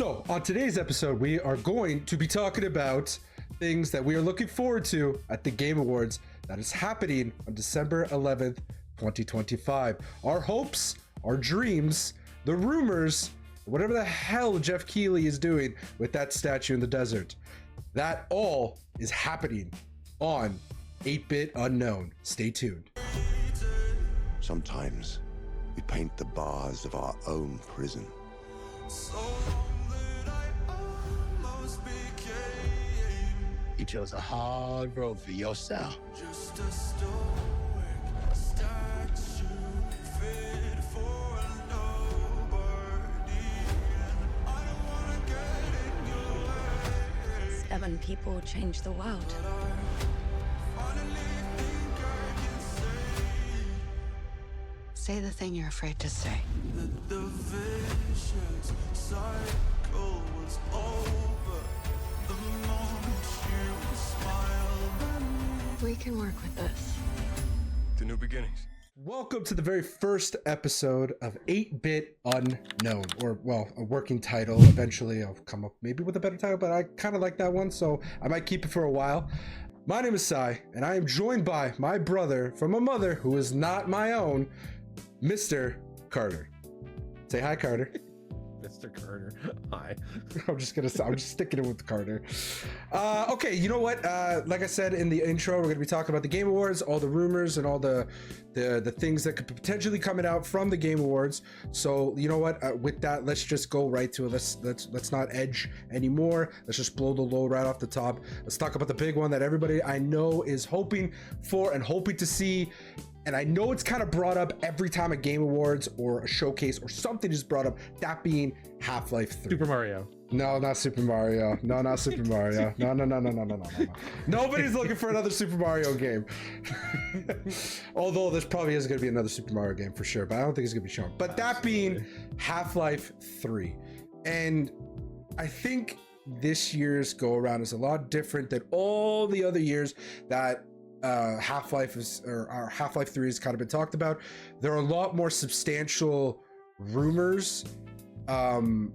So on today's episode, we are going to be talking about things that we are looking forward to at the Game Awards that is happening on December 11th, 2025. Our hopes, our dreams, the rumors, whatever the hell Geoff Keighley is doing with that statue in the desert. That all is happening on 8-Bit Unknown. Stay tuned. Sometimes we paint the bars of our own prison. You chose a hard road for yourself. Seven people changed the world. Say the thing you're afraid to say. The vicious cycle was over the moment you smiled. We can work with this. The new beginnings. Welcome to the very first episode of 8-Bit Unknown, or well, a working title. Eventually I'll come up maybe with a better title, but I kind of like that one, so I might keep it for a while. My name is Sai, and I am joined by my brother from a mother who is not my own, Mr. Carter. Say hi, Carter. Mr. Carter. Hi. I'm just sticking it with Carter. Okay, you know what? Like I said in the intro, we're gonna be talking about the Game Awards, all the rumors and all the things that could potentially coming out from the Game Awards. So you know what? With that, let's just go right to it. Let's not edge anymore. Let's just blow the load right off the top. Let's talk about the big one that everybody I know is hoping for and hoping to see. And I know it's kind of brought up every time a Game Awards or a showcase or something is brought up, that being Half-Life 3. Super Mario. No, not Super Mario. No, not Super Mario. No. Nobody's looking for another Super Mario game. Although there's probably is going to be another Super Mario game for sure, but I don't think it's going to be shown. But that being Half-Life 3. And I think this year's go around is a lot different than all the other years that Half-Life 3 has kind of been talked about. There are a lot more substantial rumors, and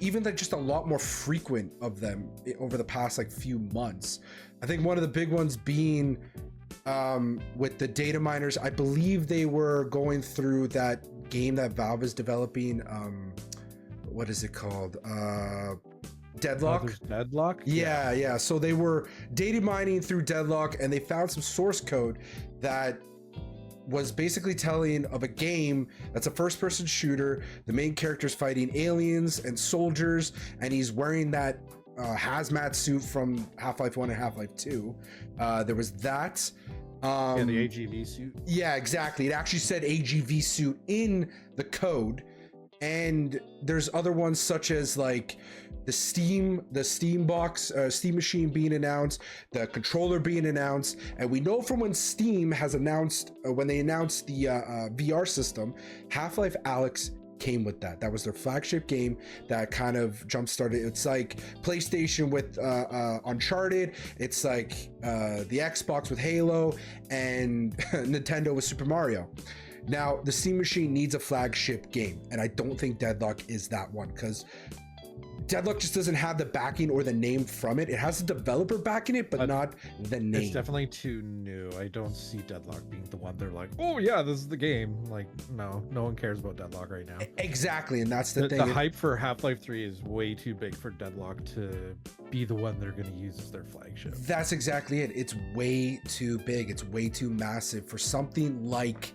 even like just a lot more frequent of them over the past like few months. I think one of the big ones being with the data miners. I believe they were going through that game that Valve is developing. What is it called? Deadlock. Deadlock? Yeah. So they were data mining through Deadlock, and they found some source code that was basically telling of a game that's a first-person shooter. The main character's fighting aliens and soldiers, and he's wearing that hazmat suit from Half-Life 1 and Half-Life 2. There was that. The AGV suit. Yeah, exactly. It actually said AGV suit in the code. And there's other ones such as like the Steam machine being announced, the controller being announced, and we know from when Steam has announced when they announced the VR system, Half-Life Alyx came with that. That was their flagship game that kind of jump started. It's like PlayStation with Uncharted. It's like the Xbox with Halo, and Nintendo with Super Mario. Now, the Steam machine needs a flagship game, and I don't think Deadlock is that one, because Deadlock just doesn't have the backing or the name from it. It has the developer backing it, but not the name. It's definitely too new. I don't see Deadlock being the one they're like, oh yeah, this is the game. Like, no one cares about Deadlock right now. Exactly, and that's the thing. The hype for Half-Life 3 is way too big for Deadlock to be the one they're going to use as their flagship. That's exactly it. It's way too big. It's way too massive for something like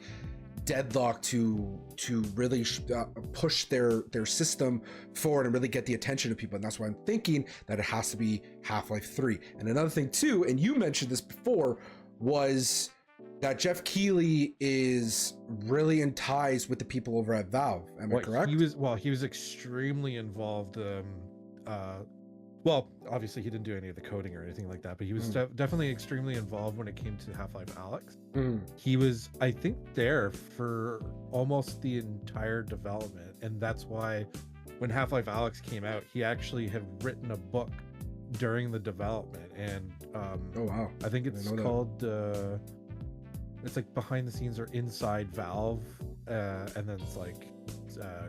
Deadlock to really push their system forward and really get the attention of people. And that's why I'm thinking that it has to be Half-Life 3. And another thing too, and you mentioned this before, was that Geoff Keighley is really in ties with the people over at Valve. Am I correct? He was extremely involved. Well, obviously he didn't do any of the coding or anything like that, but he was definitely extremely involved when it came to Half-Life Alyx. He was, I think, there for almost the entire development, and that's why when Half-Life Alyx came out, he actually had written a book during the development, and oh wow, I think it's called it's like behind the scenes or inside Valve, and then it's like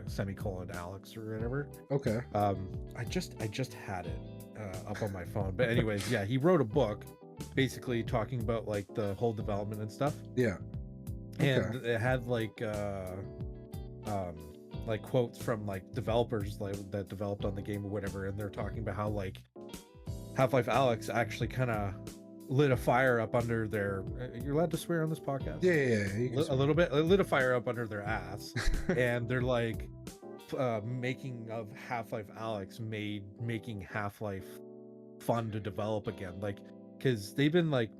semicolon Alex or whatever. Okay. I just had it up on my phone, but anyways, yeah, he wrote a book basically talking about like the whole development and stuff. Yeah. And it had like quotes from like developers like that developed on the game or whatever, and they're talking about how like Half-Life Alyx actually kind of lit a fire up under their you're allowed to swear on this podcast? Yeah. A little bit. It lit a fire up under their ass. And they're like making of Half-Life Alyx making Half-Life fun to develop again, like because they've been like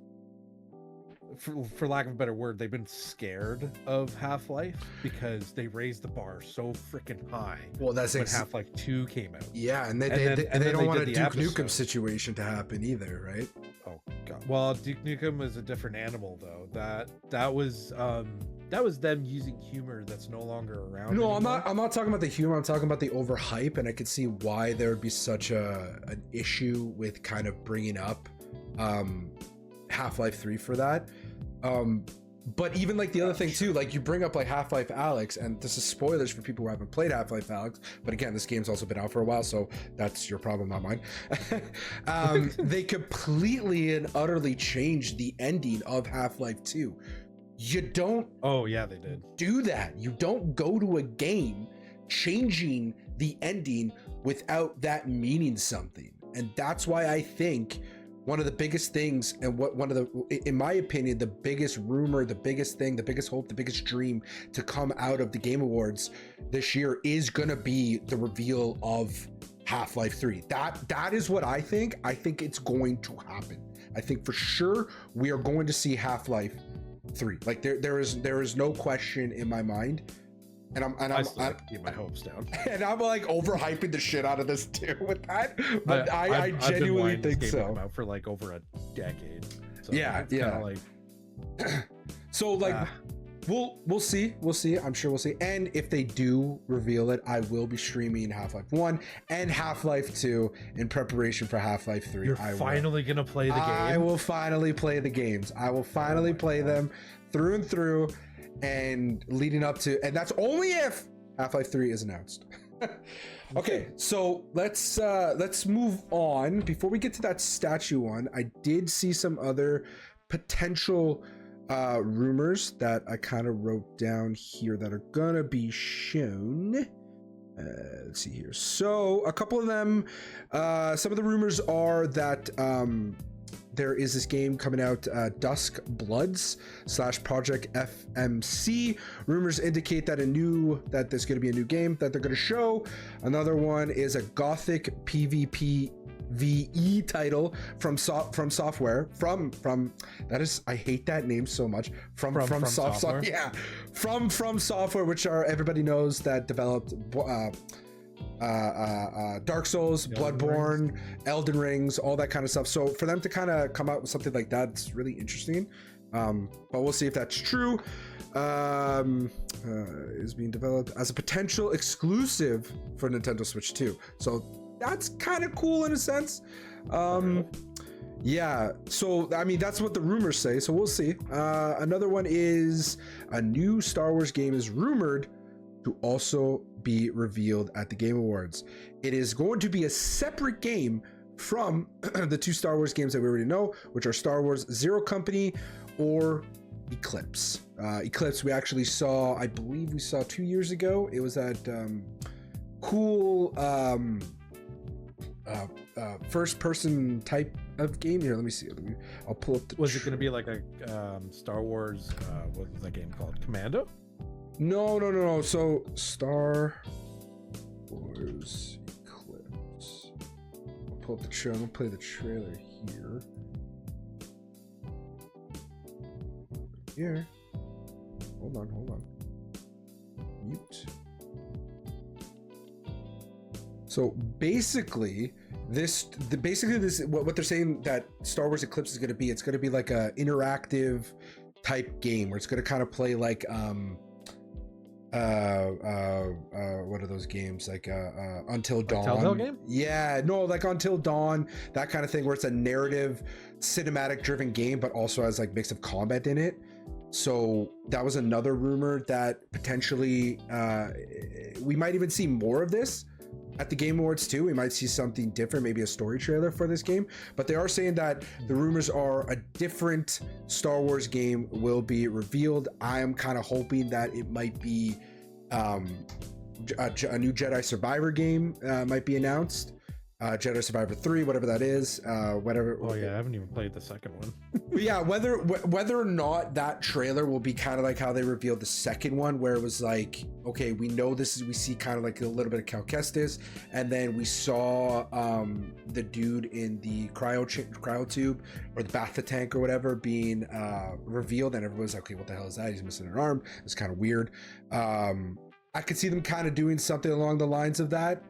for lack of a better word, they've been scared of Half-Life because they raised the bar so freaking high. Well, that's when Half-Life 2 came out. Yeah, and they don't want a Duke Nukem situation to happen either, right? Oh god. Well, Duke Nukem was a different animal though. That was them using humor that's no longer around. No, anymore. I'm not talking about the humor. I'm talking about the overhype, and I could see why there would be such an issue with kind of bringing up Half-Life 3 for that. But even like the other thing too, like you bring up like Half-Life Alyx, and this is spoilers for people who haven't played Half-Life Alyx, but again, this game's also been out for a while, so that's your problem, not mine. They completely and utterly changed the ending of Half-Life 2. You don't they did do that. You don't go to a game changing the ending without that meaning something. And that's why I think one of the biggest things, and in my opinion, the biggest rumor, the biggest thing, the biggest hope, the biggest dream to come out of the Game Awards this year is gonna be the reveal of Half-Life 3. That is what I think. I think it's going to happen. I think for sure we are going to see Half-Life 3. Like there is no question in my mind. And I'm keep my hopes down. And I'm like overhyping the shit out of this too with that, but I genuinely think so. Out for like over a decade. So yeah. Like, so like, we'll see. I'm sure we'll see. And if they do reveal it, I will be streaming Half-Life 1 and Half-Life 2 in preparation for Half-Life 3. You're finally gonna play the game. I will finally play the games. I will finally play them through and through. And leading up to, and that's only if Half-Life 3 is announced. Okay, so let's move on. Before we get to that statue one, I did see some other potential rumors that I kind of wrote down here that are gonna be shown. Let's see here. So a couple of them, some of the rumors are that there is this game coming out, Dusk Bloods / Project FMC. Rumors indicate that there's going to be a new game that they're going to show. Another one is a Gothic PvP VE title from software from that is, I hate that name so much, from software. Yeah, from software, which are, everybody knows, that developed Dark Souls, Bloodborne, Elden Rings, all that kind of stuff. So for them to kind of come out with something like that, it's really interesting. But we'll see if that's true. Is being developed as a potential exclusive for Nintendo Switch 2. So that's kind of cool in a sense. Yeah, so I mean, that's what the rumors say, so we'll see. Another one is a new Star Wars game is rumored to also be revealed at the Game Awards. It is going to be a separate game from the two Star Wars games that we already know, which are Star Wars Zero Company or Eclipse. Eclipse we actually saw, I believe we saw 2 years ago. It was that cool first person type of game. Here, let me see. I'll pull up the Was it going to be like a Star Wars, what was that game called? Commando? No. So Star Wars Eclipse. I'll pull up the trailer. I'm gonna play the trailer here. Here. Hold on. Mute. So basically, what they're saying that Star Wars Eclipse is going to be, it's going to be like a interactive type game where it's going to kind of play like what are those games, like Until Dawn? Telltale game? Yeah, no, like Until Dawn, that kind of thing, where it's a narrative, cinematic driven game, but also has like mix of combat in it. So that was another rumor that potentially we might even see more of this at the Game Awards too. We might see something different, maybe a story trailer for this game. But they are saying that the rumors are a different Star Wars game will be revealed. I am kind of hoping that it might be a new Jedi Survivor game might be announced. Jedi Survivor 3, whatever that is, whatever. Oh yeah, I haven't even played the second one. Yeah, whether or not that trailer will be kind of like how they revealed the second one, where it was like, okay, we know this is, we see kind of like a little bit of Cal Kestis, and then we saw the dude in the cryo tube or the bathtub tank or whatever being revealed, and everyone's like, okay, what the hell is that? He's missing an arm. It's kind of weird. I could see them kind of doing something along the lines of that.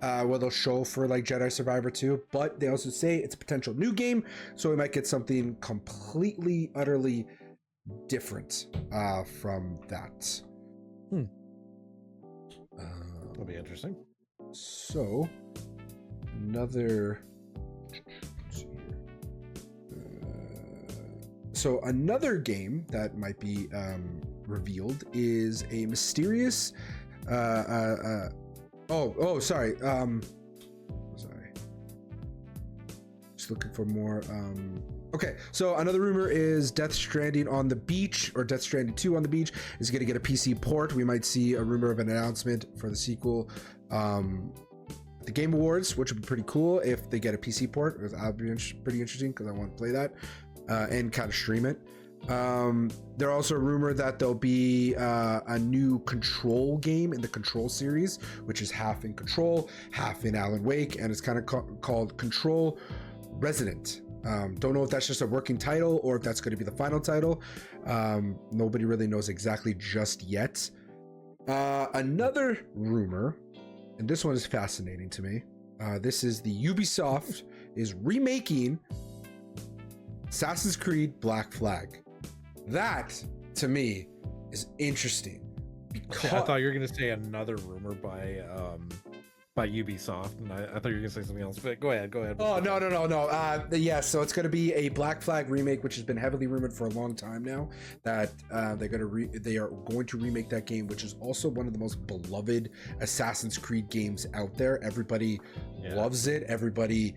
Where they'll show for like Jedi Survivor 2, but they also say it's a potential new game, so we might get something completely, utterly different from that. That'll be interesting. So, another. So another game that might be revealed is a mysterious. Sorry. Just looking for more. Okay, so another rumor is Death Stranding on the Beach, or Death Stranding 2 on the Beach, is going to get a PC port. We might see a rumor of an announcement for the sequel. The Game Awards, which would be pretty cool if they get a PC port. That'd be pretty interesting because I want to play that and kind of stream it. There also a rumor that there'll be a new Control game in the Control series, which is half in Control, half in Alan Wake, and it's kind of called Control Resident. Don't know if that's just a working title or if that's going to be the final title. Nobody really knows exactly just yet. Another rumor, and this one is fascinating to me. This is the Ubisoft is remaking Assassin's Creed Black Flag. That, to me, is interesting. Because I thought you were going to say another rumor by Ubisoft, and I thought you were going to say something else, but go ahead. Oh, no. Yeah, so it's going to be a Black Flag remake, which has been heavily rumored for a long time now, that they are going to remake that game, which is also one of the most beloved Assassin's Creed games out there. Everybody loves it. Everybody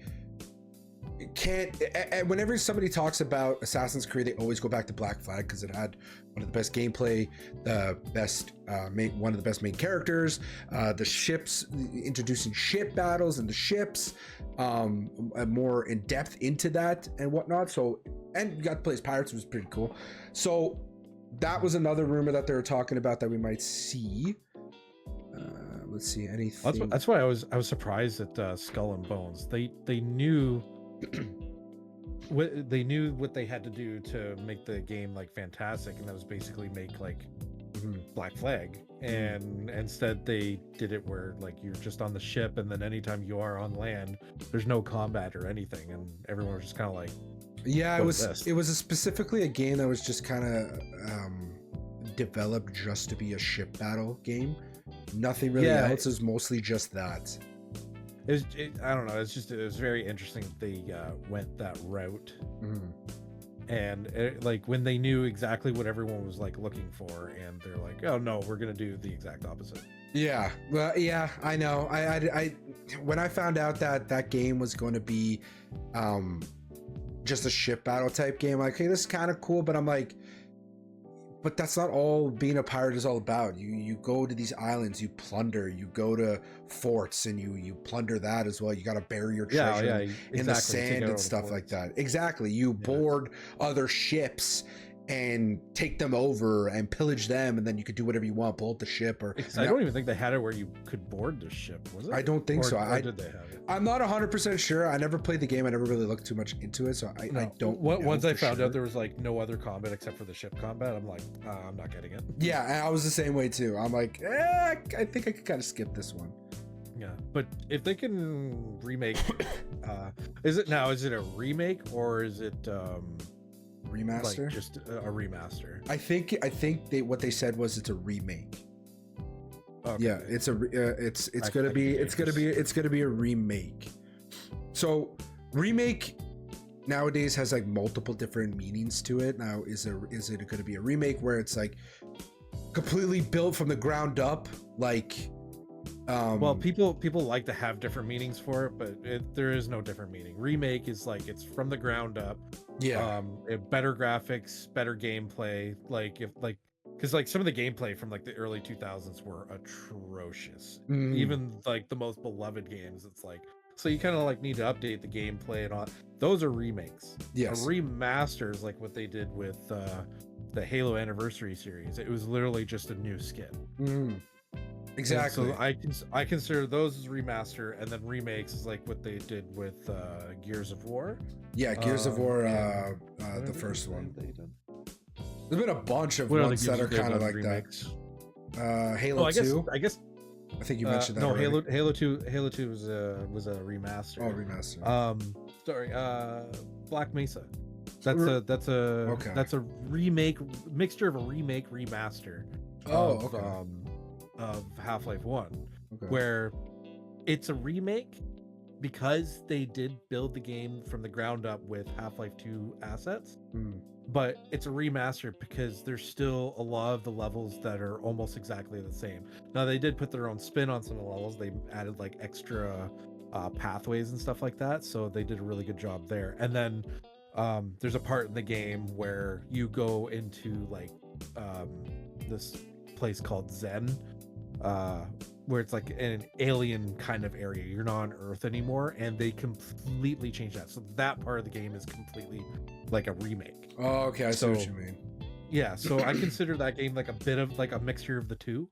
can't, and whenever somebody talks about Assassin's Creed, they always go back to Black Flag because it had one of the best gameplay, the best one of the best main characters, the ships, introducing ship battles and the ships, more in depth into that and whatnot. So, and you got to play as pirates, which was pretty cool. So that was another rumor that they were talking about that we might see. Let's see, anything. That's why I was surprised at Skull and Bones. They knew what they had to do to make the game like fantastic, and that was basically make like Black Flag, and instead they did it where like you're just on the ship, and then anytime you are on land there's no combat or anything, and everyone was just kind of like, yeah, it was specifically a game that was just kind of developed just to be a ship battle game. Nothing really else. Is mostly just that. I don't know. It was very interesting that they went that route, and like when they knew exactly what everyone was like looking for, and they're like, "Oh no, we're gonna do the exact opposite." Yeah, well, yeah, I know. I when I found out that game was going to be just a ship battle type game, like, hey, this is kind of cool, but I'm like, but that's not all being a pirate is all about. You go to these islands, you plunder, you go to forts, and you plunder that as well. You got to bury your treasure in the sand and stuff like that. Exactly. You board other ships and take them over and pillage them, and then you could do whatever you want, pull up the ship. Or I don't even think they had it where you could board the ship, was it? I don't think so. Or did they have it? I'm not 100% sure. I never played the game. I never really looked too much into it, so I don't know. Once I found out there was like no other combat except for the ship combat, I'm like, I'm not getting it. Yeah, and I was the same way too. I'm like, I think I could kind of skip this one. Yeah, but if they can remake, is it a remake or is it remaster? Like just a remaster? I think what they said was it's a remake. Okay. Yeah, it's gonna be a remake. So remake nowadays has like multiple different meanings to it. Now, is it going to be a remake where it's like completely built from the ground up, like? Well, people like to have different meanings for it, but there is no different meaning. Remake is like it's from the ground up. Yeah. Better graphics, better gameplay. Like because like some of the gameplay from like the early 2000s were atrocious. Even like the most beloved games, it's like, so you kind of like need to update the gameplay and all. Those are remakes. Yes. A remaster is like what they did with the Halo Anniversary series. It was literally just a new skin. Exactly. And so I consider those as remaster, and then remakes is like what they did with Gears of War. Yeah, Gears of War, the first one. There's been a bunch of ones that are kind of like remakes. That. Halo 2. I guess. I think you mentioned that. No, already. Halo 2 was a remaster. Oh, remaster. Sorry, Black Mesa. That's a remake, mixture of a remake remaster. Of Half-Life 1, where it's a remake because they did build the game from the ground up with Half-Life 2 assets, but it's a remaster because there's still a lot of the levels that are almost exactly the same. Now, they did put their own spin on some of the levels. They added like extra pathways and stuff like that, so they did a really good job there. And then there's a part in the game where you go into like this place called Zen, where it's like an alien kind of area. You're not on Earth anymore, and they completely changed that. So that part of the game is completely like a remake. Oh, okay, I see what you mean. Yeah, so I consider that game like a bit of like a mixture of the two.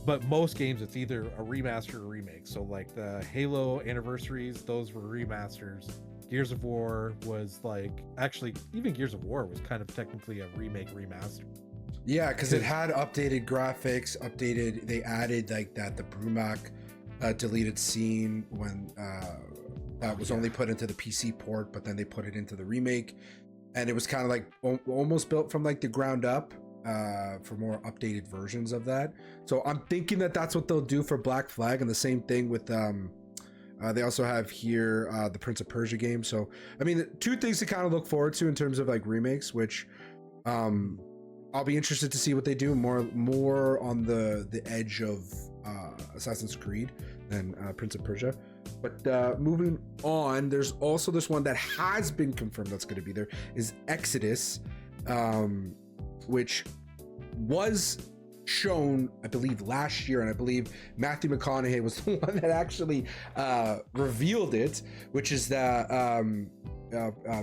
But most games, it's either a remaster or remake. So like the Halo Anniversaries, those were remasters. Gears of War was like, actually, even Gears of War was kind of technically a remake remaster. Yeah, because it had updated graphics, they added like the Brumac deleted scene when that was only put into the PC port, but then they put it into the remake, and it was kind of like almost built from like the ground up for more updated versions of that. So I'm thinking that that's what they'll do for Black Flag, and the same thing with they also have here the Prince of Persia game. So I mean, two things to kind of look forward to in terms of like remakes, which I'll be interested to see what they do more on the edge of Assassin's Creed than Prince of Persia. But moving on, there's also this one that has been confirmed that's going to be there, is Exodus, which was shown, I believe, last year, and I believe Matthew McConaughey was the one that actually revealed it, which is that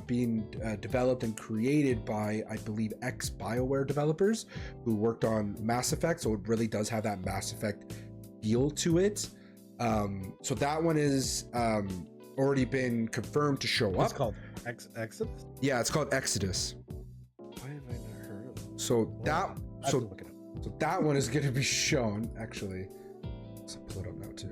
being developed and created by, I believe, ex-BioWare developers who worked on Mass Effect, so it really does have that Mass Effect feel to it. So that one is already been confirmed to show up. It's called Exodus? Yeah, it's called Exodus. Why have I not heard of it? So Well, so that one is going to be shown, actually. Let's pull it up now, too.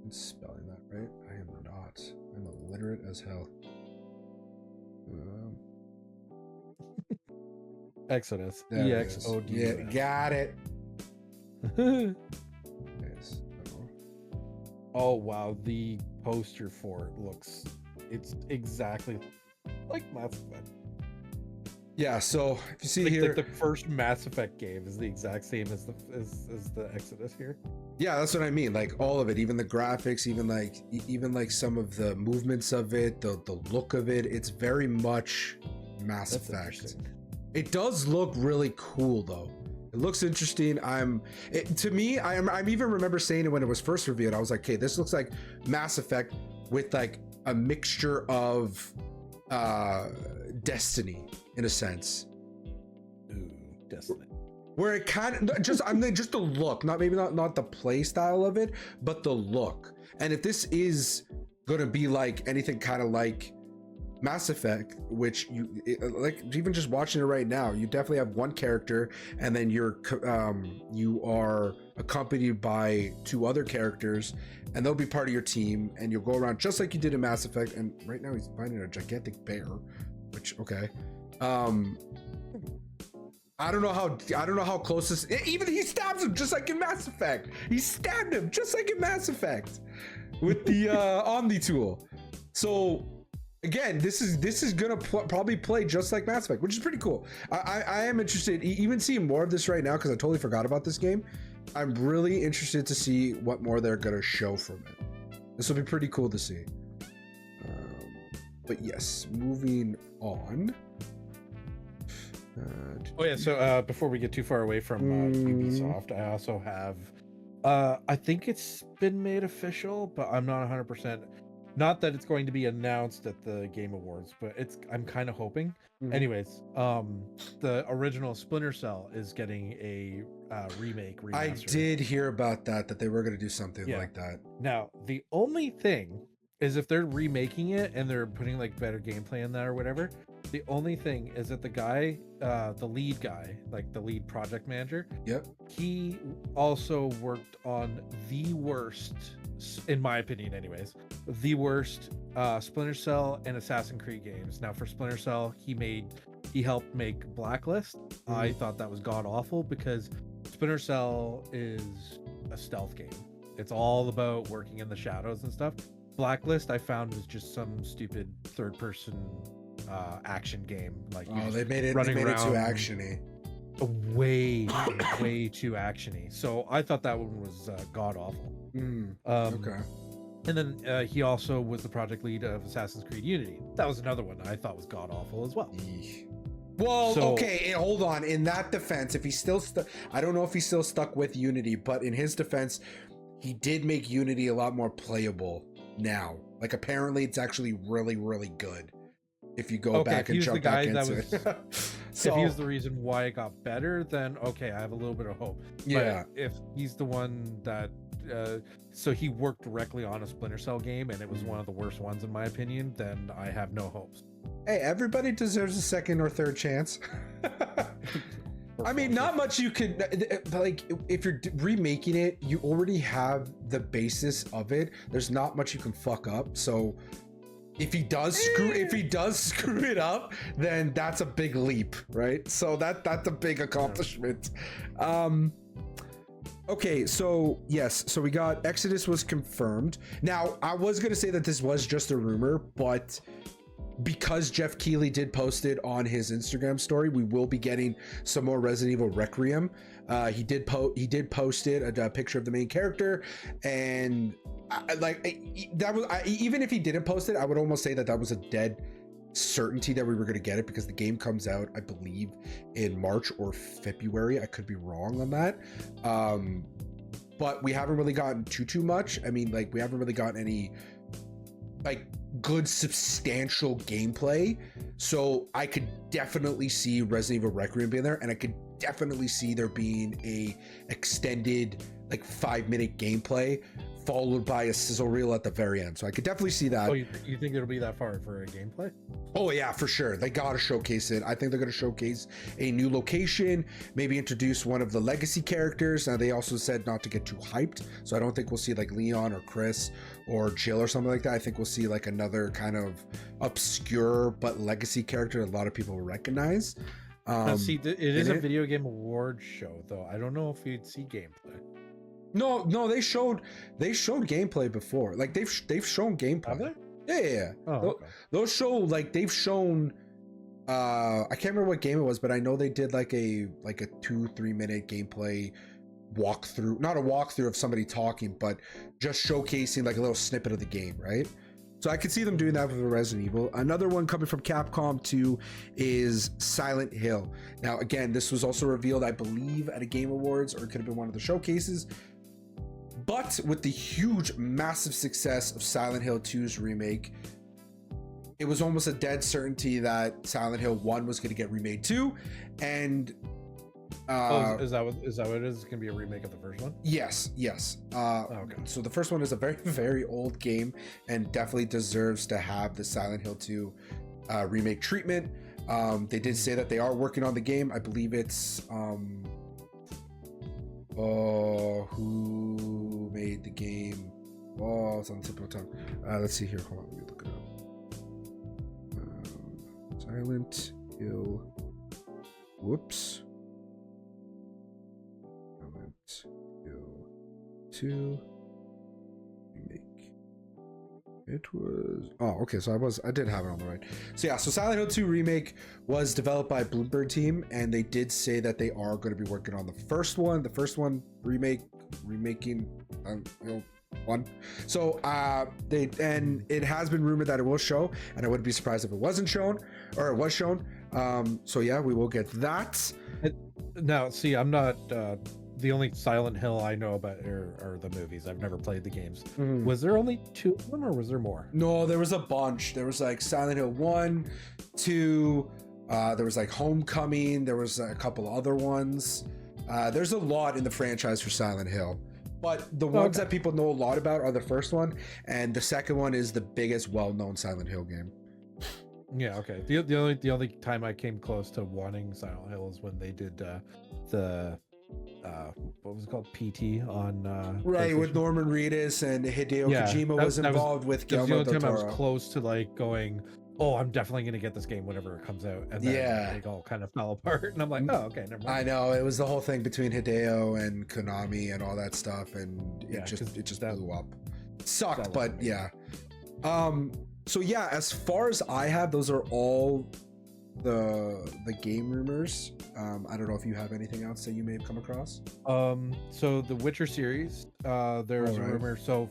I'm spelling that right? I am not. I'm illiterate as hell. Exodus. There it is. EXOD. Yeah, got it. Yes. Oh wow, the poster for it looks, it's exactly like Mass Effect. Yeah, so if you see Like, here, like the first Mass Effect game is the exact same as the Exodus here. yeah, that's what I mean. Like all of it, even the graphics, even like some of the movements of it, the look of it, it's very much Mass That's Effect. interesting. It does look really cool though. It looks interesting. To me, I'm even remember saying it when it was first revealed. I was like, okay, this looks like Mass Effect with like a mixture of Destiny in a sense. Ooh, Destiny. Where it kind of just just the look, not the play style of it, but the look. And if this is gonna be like anything kind of like Mass Effect, which like even just watching it right now, you definitely have one character, and then you are accompanied by two other characters, and they'll be part of your team, and you'll go around just like you did in Mass Effect. And right now he's finding a gigantic bear, which okay. I don't know how close this. Even he stabs him just like in Mass Effect. He stabbed him just like in Mass Effect with the Omni tool. So again, this is gonna probably play just like Mass Effect, which is pretty cool. I am interested, even seeing more of this right now because I totally forgot about this game. I'm really interested to see what more they're gonna show from it. This will be pretty cool to see. But yes, moving on. Oh yeah, so before we get too far away from Ubisoft, I also have I think it's been made official, but I'm not 100%. Not that it's going to be announced at the Game Awards, but I'm kind of hoping. Anyways, the original Splinter Cell is getting a remaster. I did hear about that they were going to do something like that. Now, the only thing is if they're remaking it and they're putting like better gameplay in that or whatever, the only thing is that the guy, the lead guy, like the lead project manager, he also worked on the worst, in my opinion anyways, the worst Splinter Cell and Assassin's Creed games. Now for Splinter Cell, he helped make Blacklist. I thought that was god awful because Splinter Cell is a stealth game. It's all about working in the shadows and stuff. Blacklist I found was just some stupid third person action game. Like they made it too actiony. Way too actiony. So I thought that one was god awful. Okay. And then he also was the project lead of Assassin's Creed Unity. That was another one I thought was god awful as well. Well, okay, hold on. In that defense, if he's still I don't know if he's still stuck with Unity, but in his defense, he did make Unity a lot more playable now. Like apparently it's actually really, really good. If you go back and jump back into it. So, if he's the reason why it got better, then okay, I have a little bit of hope. Yeah. But if he's the one that so he worked directly on a Splinter Cell game and it was one of the worst ones in my opinion, then I have no hopes. Hey, everybody deserves a second or third chance. I mean, not much you can, like, if you're remaking it, you already have the basis of it. There's not much you can fuck up. So if he does screw it up, then that's a big leap, right? So that's a big accomplishment. Okay, so yes, so we got Exodus was confirmed. Now, I was gonna say that this was just a rumor, but because Geoff Keighley did post it on his Instagram story, we will be getting some more Resident Evil Requiem. He did post it, a picture of the main character, and even if he didn't post it, I would almost say that was a dead certainty that we were going to get it because the game comes out, I believe, in March or February. I could be wrong on that. But we haven't really gotten too much. I mean, like, we haven't really gotten any like good substantial gameplay, so I could definitely see Resident Evil Requiem being there, and I could definitely see there being a extended like 5-minute gameplay followed by a sizzle reel at the very end. So I could definitely see that. Oh, you think it'll be that far for a gameplay? Oh yeah, for sure. They gotta showcase it. I think they're gonna showcase a new location, maybe introduce one of the legacy characters. Now they also said not to get too hyped, so I don't think we'll see like Leon or Chris or Jill or something like that. I think we'll see like another kind of obscure but legacy character that a lot of people will recognize. See, it is a video game award show though. I don't know if you'd see gameplay. No, they showed gameplay before. Like they've shown gameplay. Have they? Yeah. Oh, okay. Those show, like, they've shown I can't remember what game it was, but I know they did like a 2-3 minute gameplay walkthrough, not a walkthrough of somebody talking, but just showcasing like a little snippet of the game, right? So I could see them doing that with Resident Evil. Another one coming from Capcom 2 is Silent Hill. Now, again, this was also revealed, I believe, at a Game Awards, or it could have been one of the showcases. But with the huge, massive success of Silent Hill 2's remake, it was almost a dead certainty that Silent Hill 1 was going to get remade too. And is that what it is? It's gonna be a remake of the first one? Yes. Okay. So the first one is a very, very old game and definitely deserves to have the Silent Hill 2 remake treatment. They did say that they are working on the game. I believe it's who made the game? Oh, it's on the tip of the tongue. Let's see here. Hold on, let me look it up. Silent Hill. Whoops. Hill 2 remake. It was okay, so I did have it on the right. So yeah, so Silent Hill 2 remake was developed by Bloomberg team, and they did say that they are going to be working on the first one remaking one. So it has been rumored that it will show, and I wouldn't be surprised if it wasn't shown, or it was shown. So yeah, we will get that. Now, see, I'm not the only Silent Hill I know about are the movies. I've never played the games. Was there only 2 of them, or was there more? No, there was a bunch. There was like Silent Hill 1, 2, there was like Homecoming, there was a couple other ones. There's a lot in the franchise for Silent Hill, but the ones that people know a lot about are the first one, and the second one is the biggest well-known Silent Hill game. Yeah, okay. The only time I came close to wanting Silent Hill is when they did the what was it called, PT on right, with Norman Reedus and Hideo Kojima was involved with Guillermo del Toro. The only time I was close to like going, oh, I'm definitely going to get this game whenever it comes out, and then it all kind of fell apart, and I'm like, oh, okay, never mind. I know, it was the whole thing between Hideo and Konami and all that stuff, and it just blew up. It sucked, but yeah. So yeah, as far as I have, those are all the game rumors. I don't know if you have anything else that you may have come across. So the Witcher series, there's a rumor. So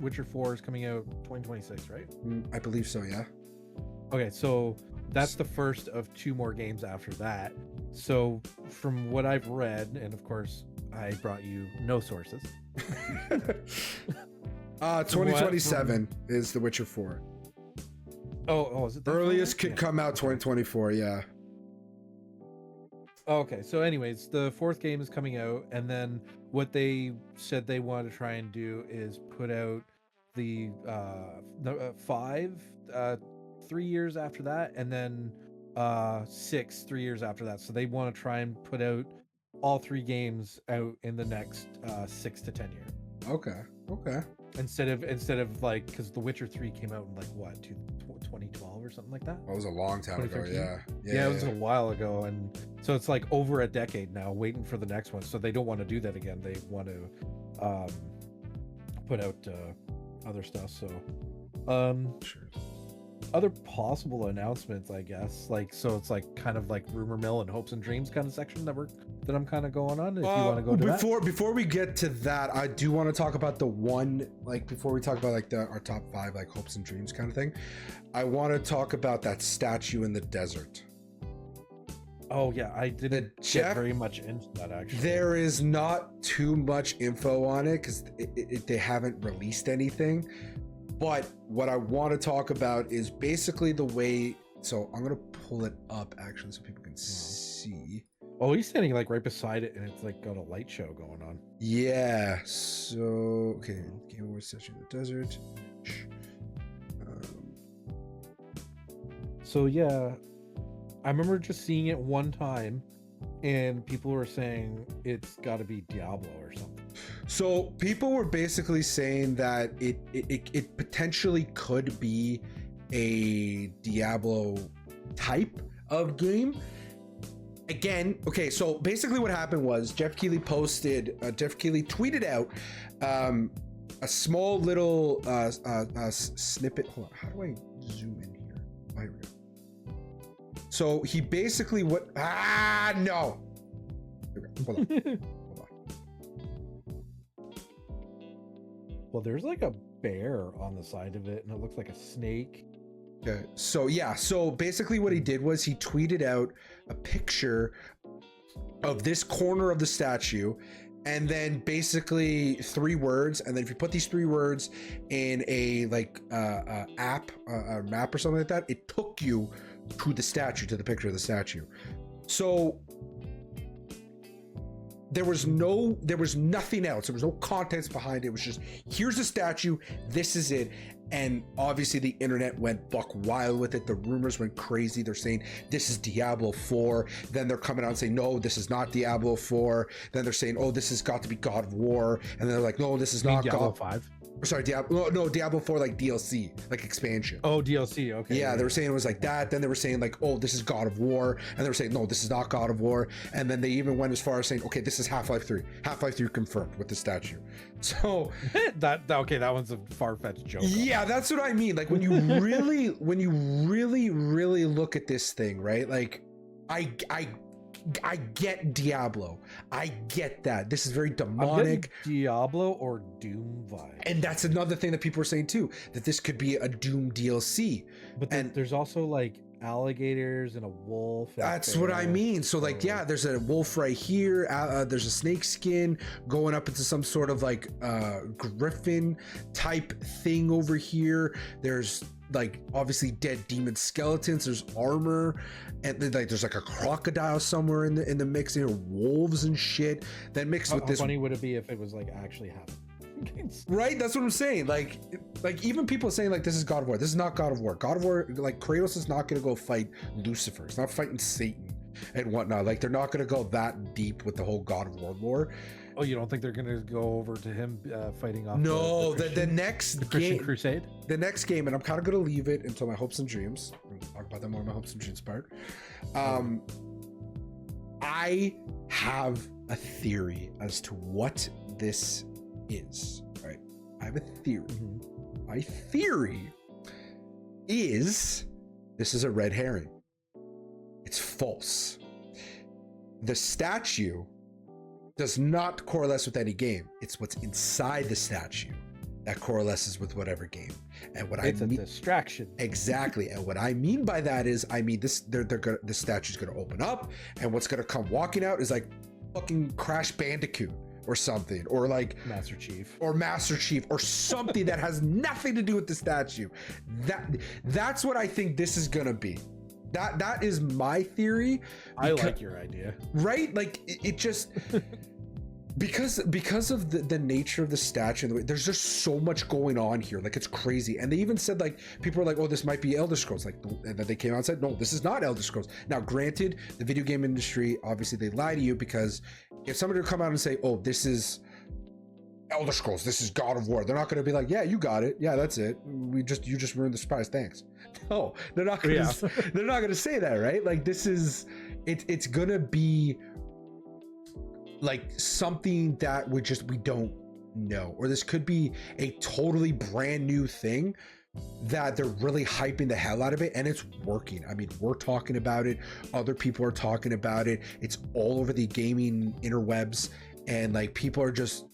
Witcher 4 is coming out 2026, right? I believe so, yeah. Okay, so that's the first of 2 more games after that. So from what I've read, and of course I brought you no sources. 2027 is The Witcher 4. Oh, is it the earliest could come out 2024? Yeah. Okay, so anyways, the 4th game is coming out, and then what they said they want to try and do is put out the 5 3 years after that, and then 6 3 years after that. So they want to try and put out all 3 games out in the next 6 to 10 years. Okay. Instead of like, because The Witcher 3 came out in like what, 2012 or something like that. That was a long time ago. Yeah, it was a while ago, and so it's like over a decade now waiting for the next one. So they don't want to do that again. They want to put out other stuff. So sure. Other possible announcements, I guess, like, so it's like kind of like rumor mill and hopes and dreams kind of section that I'm kind of going on. If you want to go to before we get to that, I do want to talk about the one, like, before we talk about like our top 5 like hopes and dreams kind of thing. I want to talk about that statue in the desert. Oh yeah, I didn't get very much into that actually. There is not too much info on it because they haven't released anything. But what I want to talk about is basically the way. So I'm gonna pull it up actually so people can see. Oh, he's standing like right beside it, and it's like got a light show going on. Yeah. So okay, Game Awards session in the desert. So yeah, I remember just seeing it one time, and people were saying it's got to be Diablo or something. So people were basically saying that it potentially could be a Diablo type of game. Again, okay, so basically what happened was Geoff Keighley tweeted out a small little snippet. Hold on, how do I zoom in here? Oh, here we go. So he basically no. Here we go. Hold on. Well, there's like a bear on the side of it, and it looks like a snake. Okay, so yeah, so basically what he did was he tweeted out a picture of this corner of the statue, and then basically 3 words, and then if you put these 3 words in a like app, a map or something like that, it took you to the statue, to the picture of the statue. So there was nothing else. There was no context behind it. It was just, here's the statue, this is it. And obviously the internet went buck wild with it. The rumors went crazy. They're saying this is Diablo 4. Then they're coming out and saying, no, this is not Diablo 4. Then they're saying, oh, this has got to be God of War. And then they're like, no, this is not Diablo God 5. Or sorry, Diablo. No, Diablo 4 like DLC, like expansion. Oh, DLC. Okay. Yeah, they were saying it was like that. Then they were saying like, oh, this is God of War, and they were saying no, this is not God of War. And then they even went as far as saying, okay, this is Half-Life 3. Half-Life 3 confirmed with the statue. So that one's a far-fetched joke. yeah, that's what I mean. Like when you really, really look at this thing, right? Like I get Diablo. I get that. This is very demonic. Diablo or Doom vibe. And that's another thing that people are saying too, that this could be a Doom DLC. But then there's also like alligators and a wolf. That's what I mean. So like, yeah, there's a wolf right here. There's a snake skin going up into some sort of like griffin type thing over here. There's like obviously dead demon skeletons. There's armor, and then like there's like a crocodile somewhere in the mix here, wolves and shit. Then mixed with this. How funny would it be if it was like actually happening? Right, that's what I'm saying. Like even people saying like this is God of War. This is not God of War. God of War, like Kratos is not gonna go fight Lucifer. It's not fighting Satan and whatnot. Like they're not gonna go that deep with the whole God of War lore. Oh, you don't think they're gonna go over to him fighting off? No, the next Christian game, Crusade. the next game, and I'm kind of gonna leave it until my hopes and dreams. We're gonna talk about that more in my hopes and dreams part. I have a theory as to what this is. Right, I have a theory. My theory is this is a red herring. It's false. The statue does not coalesce with any game. It's what's inside the statue that coalesces with whatever game. And what it's I mean, a distraction. Exactly. And what I mean by that is, I mean this. The statue's gonna open up, and what's gonna come walking out is like fucking Crash Bandicoot or something, or like Master Chief, or something that has nothing to do with the statue. That's what I think this is gonna be. That is my theory. I like your idea. Right? Like it just because of the nature of the statue and the way, there's just so much going on here. Like it's crazy. And they even said like people are like, oh, this might be Elder Scrolls. Like, and then they came out and said, no, this is not Elder Scrolls. Now, granted, the video game industry, obviously they lie to you, because if somebody would come out and say, oh, this is Elder Scrolls, this is God of War, they're not going to be like, yeah, you got it, yeah, that's it, you just ruined the surprise, thanks. No, they're not going to they're not going to say that, right? Like this is it's going to be like something that we don't know, or this could be a totally brand new thing that they're really hyping the hell out of it, and it's working. I mean, we're talking about it, other people are talking about it, it's all over the gaming interwebs, and like people are just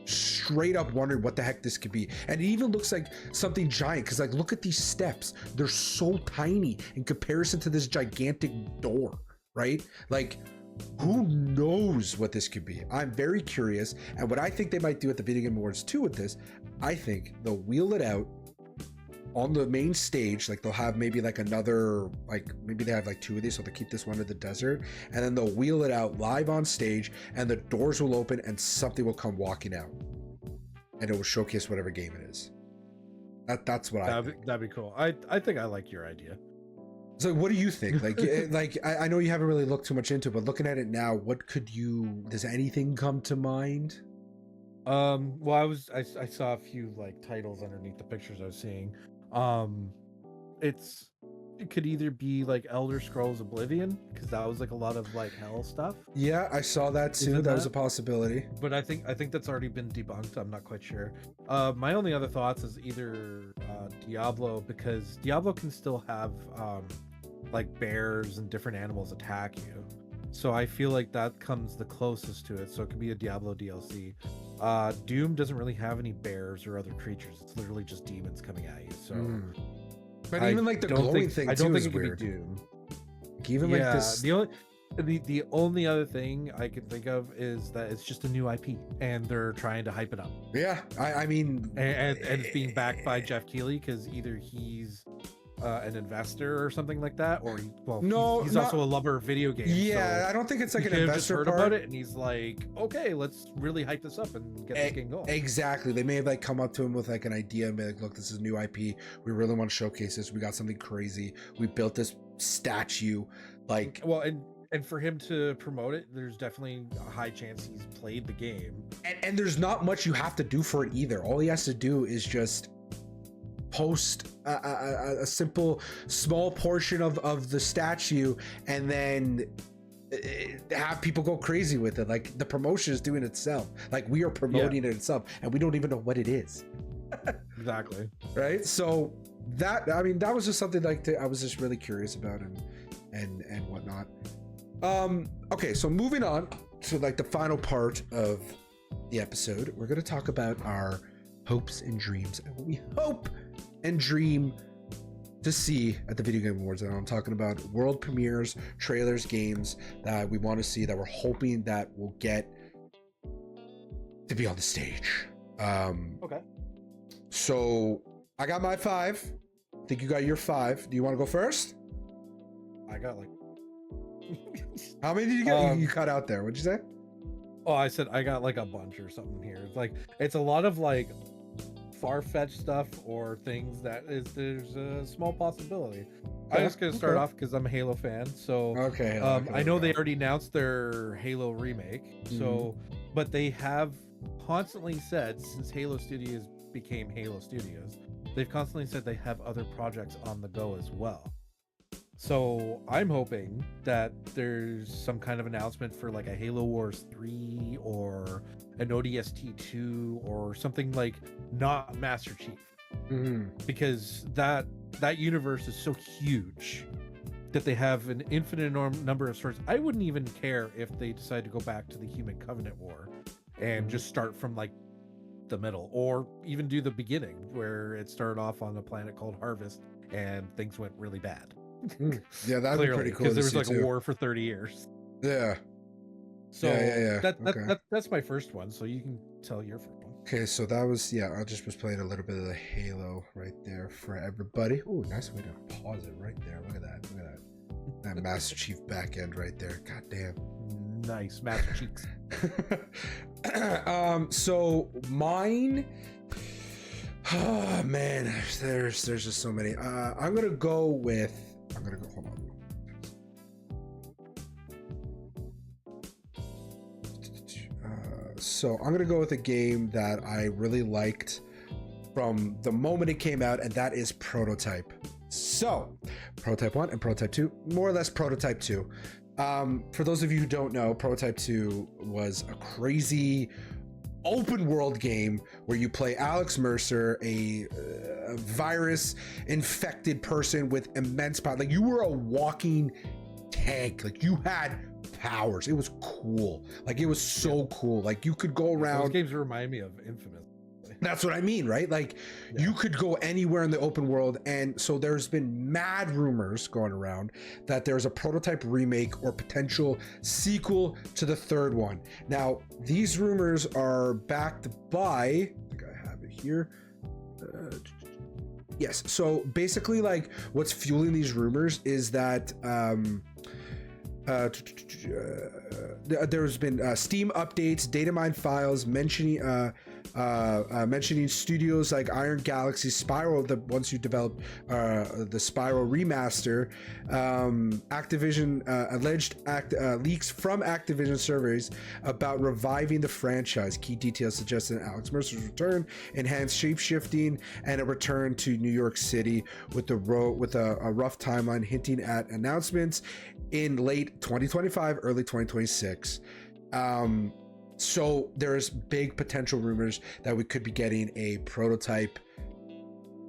straight up wondering what the heck this could be. And it even looks like something giant, because like look at these steps, they're so tiny in comparison to this gigantic door, right? Like who knows what this could be. I'm very curious, and what I think they might do at the Video Game Awards 2 with this, I think they'll wheel it out on the main stage. Like they'll have maybe like another, like maybe they have like two of these, so they'll keep this one in the desert, and then they'll wheel it out live on stage, and the doors will open and something will come walking out, and it will showcase whatever game it is. That's what I think. That'd be cool. I think I like your idea. So what do you think? Like, like I know you haven't really looked too much into it, but looking at it now, what does anything come to mind? Well, I saw a few like titles underneath the pictures I was seeing. It could either be like Elder Scrolls Oblivion, because that was like a lot of like hell stuff. Yeah, I saw that too. That was a possibility. But I think that's already been debunked. I'm not quite sure. My only other thoughts is either Diablo, because Diablo can still have like bears and different animals attack you. So I feel like that comes the closest to it. So it could be a Diablo DLC. Doom doesn't really have any bears or other creatures. It's literally just demons coming at you. So, but even like the glowing thing too, I don't think it could be Doom. Like, even like this. The only other thing I can think of is that it's just a new IP and they're trying to hype it up. Yeah, I mean, and it's being backed by Geoff Keighley, because either he's an investor or something like that, or he's also a lover of video games. Yeah, so I don't think it's like an investor. investor Just heard part about it, and he's like, okay, let's really hype this up and get this game going. Exactly. They may have like come up to him with like an idea and be like, look, this is new IP. We really want to showcase this. We got something crazy. We built this statue. Like, well, and and for him to promote it, there's definitely a high chance he's played the game. And there's not much you have to do for it either. All he has to do is just post a simple small portion of the statue, and then have people go crazy with it. Like the promotion is doing itself. Like we are promoting it itself, and we don't even know what it is. Exactly. Right. So that was just something like I was just really curious about and whatnot. Okay, so moving on to like the final part of the episode, we're going to talk about our hopes and dreams and what we hope and dream to see at the Video Game Awards. And I'm talking about world premieres, trailers, games that we want to see, that we're hoping that will get to be on the stage. Okay. So I got my 5. I think you got your 5. Do you want to go first? I got like How many did you get? You cut out there. What'd you say? Oh, I said I got like a bunch or something here. It's like it's a lot of like far-fetched stuff or things that there's a small possibility. I'm just gonna start off because I'm a Halo fan. So okay, I know they already announced their Halo remake. So, but they have constantly said, since Halo Studios became Halo Studios, they've constantly said they have other projects on the go as well. So I'm hoping that there's some kind of announcement for like a Halo Wars 3 or an ODST 2 or something, like not Master Chief, because that universe is so huge that they have an infinite number of stories. I wouldn't even care if they decide to go back to the Human Covenant War and just start from like the middle, or even do the beginning where it started off on a planet called Harvest and things went really bad. Yeah, that'd be pretty cool because there was like too. a war for 30 years. Yeah. So yeah. That's my first one. So you can tell your first one. Okay, so that was, I just was playing a little bit of the Halo right there for everybody. Oh, nice way to pause it right there. Look at that. That Master Chief back end right there. God damn. Nice Master Cheeks. So mine, oh man, there's just so many. I'm gonna go, hold on. So I'm gonna go with a game that I really liked from the moment it came out, and that is Prototype. So Prototype 1 and Prototype 2, more or less Prototype 2. For those of you who don't know, Prototype 2 was a crazy open world game where you play Alex Mercer, a virus infected person with immense power. Like, you were a walking tank. Like, you had powers. It was cool. Like, it was so cool. Like, you could go around. Those games remind me of Infamous. That's what I mean, right? Like, you could go anywhere in the open world. And so there's been mad rumors going around that there's a Prototype remake or potential sequel to the third one. Now, these rumors are backed by, I think I have it here. Yes. So basically, like, what's fueling these rumors is that there's been Steam updates, data mine files mentioning studios like Iron Galaxy, Spiral, the ones who developed the Spiral remaster, Activision alleged leaks from Activision servers about reviving the franchise. Key details suggest an Alex Mercer's return, enhanced shape-shifting, and a return to New York City with a rough timeline hinting at announcements in late 2025, early 2026. So there's big potential rumors that we could be getting a Prototype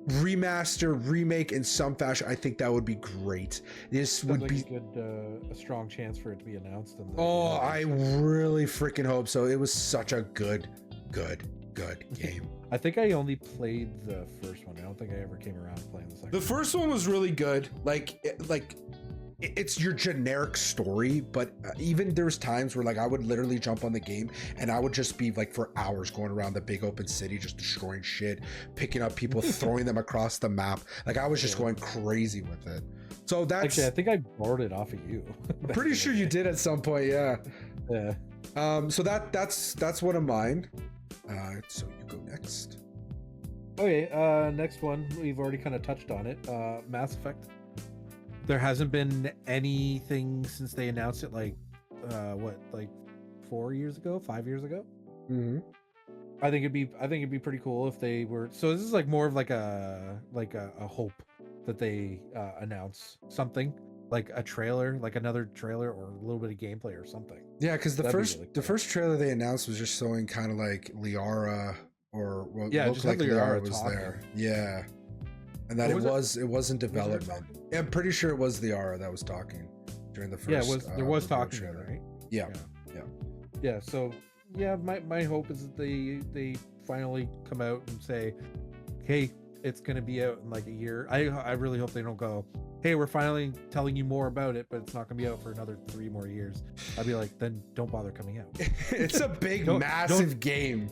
remaster, remake in some fashion. I think that would be great. This would be a strong chance for it to be announced. I really freaking hope so. It was such a good game. I think I only played the first one. I don't think I ever came around to playing the second. The first one was really good. It's your generic story, but even there's times where, like, I would literally jump on the game and I would just be like for hours going around the big open city, just destroying shit, picking up people, throwing them across the map. Like, I was just going crazy with it. So that's actually, I think I borrowed it off of you. I'm pretty sure you did at some point. Yeah. So that's one of mine. So you go next. Okay. Next one, we've already kind of touched on it. Mass Effect. there hasn't been anything since they announced it, like 4 years ago, 5 years ago. Mm-hmm. I think it'd be pretty cool if they were. So this is like more of like a hope that they announce something, like a trailer, like another trailer or a little bit of gameplay or something. Yeah, because the That'd be really the cool. first trailer they announced was just showing kind of like Liara, or what Yeah, looked just like had Liara Liara was talking. there. Yeah, and that What it was in there development. talking? I'm pretty sure it was Liara that was talking during the first. Yeah, it was there was reveal talking, trailer. right? Yeah. Yeah. So yeah, my hope is that they finally come out and say, hey, it's gonna be out in like a year. I really hope they don't go, hey, we're finally telling you more about it, but it's not gonna be out for another 3 more years. I'd be like, then don't bother coming out. It's a big, Don't- massive game.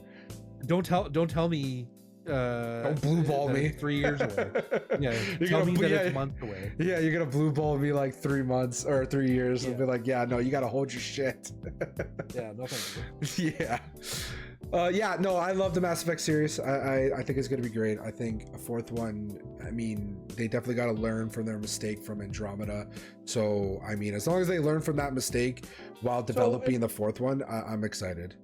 Don't tell me. Don't blue ball that me. it's 3 years away. Yeah, You're tell gonna me that yeah, it's months away. Yeah, you're gonna blue ball me like 3 months or 3 years and Yeah. be like, yeah, no, you gotta hold your shit. Yeah, no thank you. Yeah. Yeah, no, I love the Mass Effect series. I think it's gonna be great. I think a fourth one, I mean, they definitely gotta learn from their mistake from Andromeda. So I mean, as long as they learn from that mistake while developing the fourth one, I'm excited.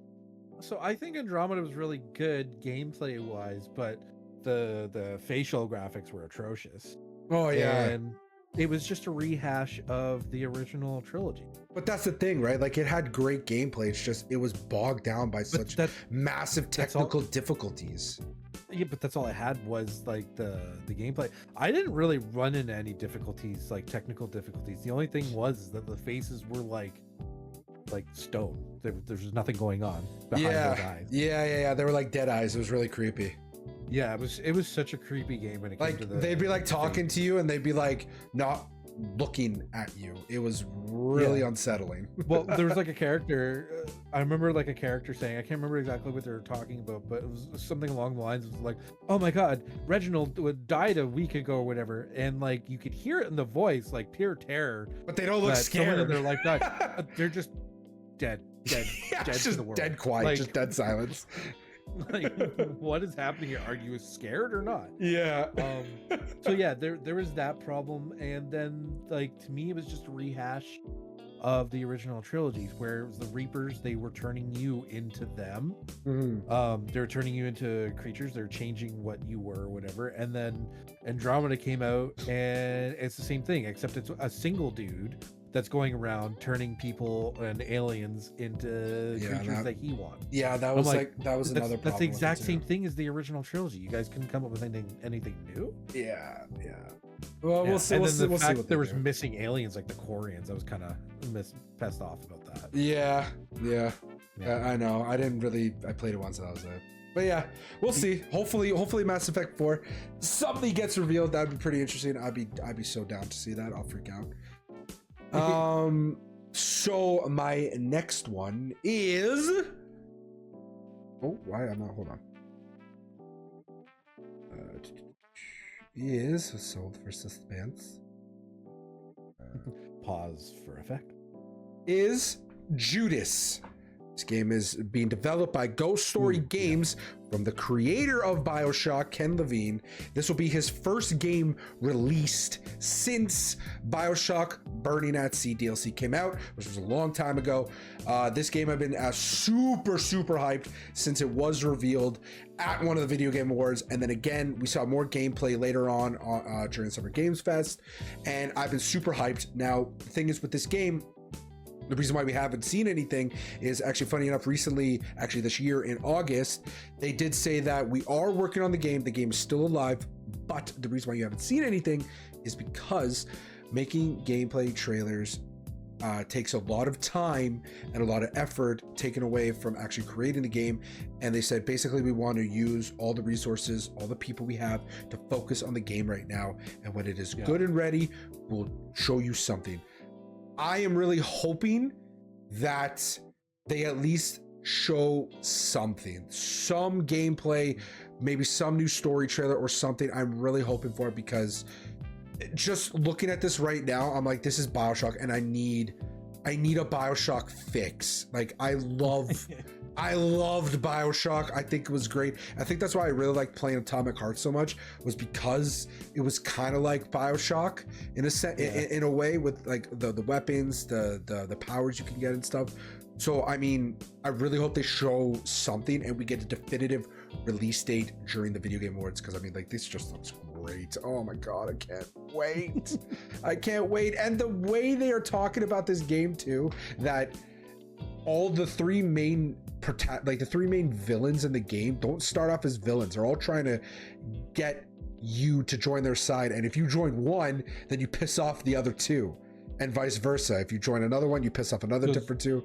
So I think Andromeda was really good gameplay wise, but the facial graphics were atrocious. Oh yeah. And it was just a rehash of the original trilogy. But that's the thing, right? Like it had great gameplay. It's just it was bogged down by But such massive that's all- technical difficulties. Yeah, but that's all I had was like the gameplay. I didn't really run into any difficulties, like technical difficulties. The only thing was that the faces were like stone. There's just nothing going on behind those eyes. Yeah. They were like dead eyes. It was really creepy. Yeah, it was such a creepy game when it came Like to the. they'd be like the talking face. to you and they'd be like not looking at you. It was really Yeah. unsettling. Well, there was like a character. I remember like a character saying, I can't remember exactly what they were talking about, but it was something along the lines of like, "Oh my God, Reginald died a week ago or whatever," and like you could hear it in the voice, like pure terror. But they don't look that someone in scared. their life died. They're just dead, Yeah, dead it's to just the world. dead quiet, Like- just dead silence. Like, what is happening here? Are you scared or not? Yeah. So yeah, there was that problem, and then like to me it was just a rehash of the original trilogies, where it was the Reapers, they were turning you into them. Mhm. They were turning you into creatures, they're changing what you were or whatever, and then Andromeda came out and it's the same thing, except it's a single dude that's going around turning people and aliens into Yeah, creatures that- that he wants. Yeah, that I'm was like, that was another problem. That's the with it, exact too. same thing as the original trilogy. You guys couldn't come up with anything new. Yeah. Well, Yeah, we'll see. and We'll then see. the We'll see fact what there they was do. missing aliens like the Quarians, I was kind of pissed off about that. Yeah. Yeah. I know. I didn't really. I played it once and I was there. But yeah, we'll see. Hopefully, Mass Effect 4 something gets revealed. That'd be pretty interesting. I'd be so down to see that. I'll freak out. So my next one is. Oh, why am I? Hold on. Is sold for suspense. Pause for effect. Is Judas. This game is being developed by Ghost Story Games from the creator of BioShock, Ken Levine. This will be his first game released since BioShock Burning at Sea DLC came out, which was a long time ago. This game I've been super hyped since it was revealed at one of the Video Game Awards, and then again we saw more gameplay later on during Summer Games Fest, and I've been super hyped. Now the thing is with this game, the reason why we haven't seen anything is actually funny enough, recently, actually this year in August, they did say that we are working on the game. The game is still alive, but the reason why you haven't seen anything is because making gameplay trailers takes a lot of time and a lot of effort taken away from actually creating the game. And they said basically we want to use all the resources, all the people we have to focus on the game right now. And when it is good and ready, we'll show you something. I am really hoping that they at least show something, some gameplay, maybe some new story trailer or something. I'm really hoping for it, because just looking at this right now, I'm like, this is BioShock and I need a BioShock fix. Like I love I loved BioShock. I think it was great. I think that's why I really liked playing Atomic Heart so much, was because it was kind of like BioShock in a way, with like the weapons, the powers you can get and stuff. So I mean, I really hope they show something and we get a definitive release date during the Video Game Awards, because I mean, like, this just looks great. Oh my god, I can't wait. I can't wait. And the way they are talking about this game too, that all the three main villains in the game don't start off as villains. They're all trying to get you to join their side, and if you join one, then you piss off the other two, and vice versa. If you join another one, you piss off another different two.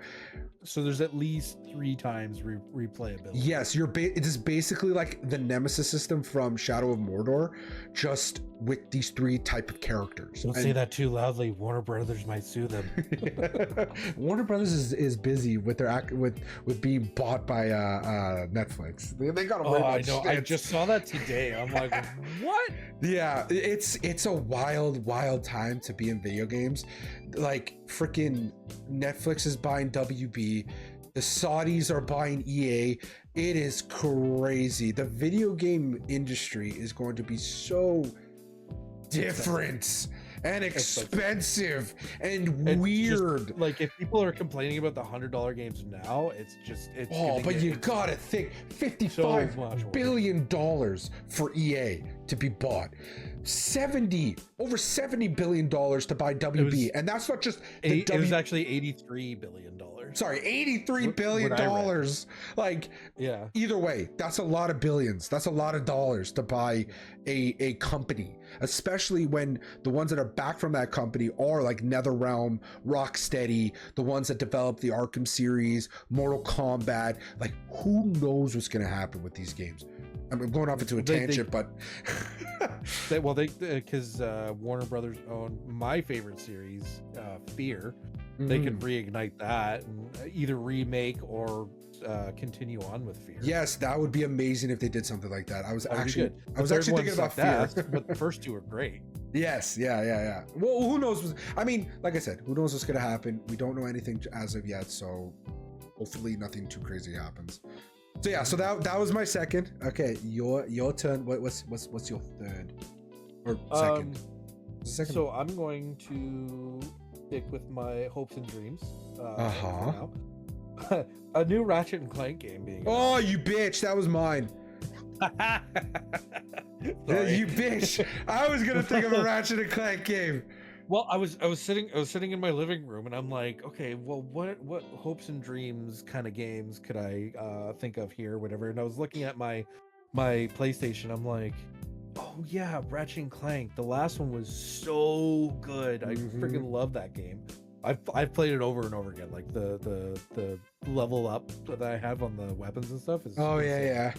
So there's at least 3 times replayability. Yes, it is basically like the Nemesis system from Shadow of Mordor, just with these 3 type of characters. Don't say that too loudly. Warner Brothers might sue them. Warner Brothers is busy with their with being bought by Netflix. They got. Oh, I know. I just saw that today. I'm like, what? Yeah, it's a wild time to be in video games. Like, freaking Netflix is buying WB, the Saudis are buying EA. It is crazy. The video game industry is going to be so different and expensive and weird. Just, like, if people are complaining about the $100 games now, it's but you gotta think, $55 billion for EA to be bought, over $70 billion to buy WB, and that's not just it was actually $83 billion. Sorry, $83 billion. Like, yeah. Either way, that's a lot of billions. That's a lot of dollars to buy a company, especially when the ones that are back from that company are like NetherRealm, Rocksteady, the ones that developed the Arkham series, Mortal Kombat. Like, who knows what's going to happen with these games? I'm going off into a tangent, but because Warner Brothers own my favorite series, Fear. They can reignite that and either remake or continue on with Fear. Yes, that would be amazing if they did something like that. I was actually thinking about Fear, but the first 2 are great. Yes, yeah. Well, who knows? I mean, like I said, who knows what's gonna happen? We don't know anything as of yet, so hopefully nothing too crazy happens. So yeah, so that was my second. Okay, your turn. What's your third or second? Second. So I'm going to stick with my hopes and dreams. For now. A new Ratchet and Clank game being. Oh, you bitch! That was mine. Yeah, you bitch! I was gonna think of a Ratchet and Clank game. Well, I was sitting in my living room, and I'm like, okay, well, what hopes and dreams kind of games could I think of here, whatever. And I was looking at my PlayStation. I'm like, oh yeah, Ratchet and Clank. The last one was so good. I freaking love that game. I've played it over and over again. Like the level up that I have on the weapons and stuff is. Oh yeah.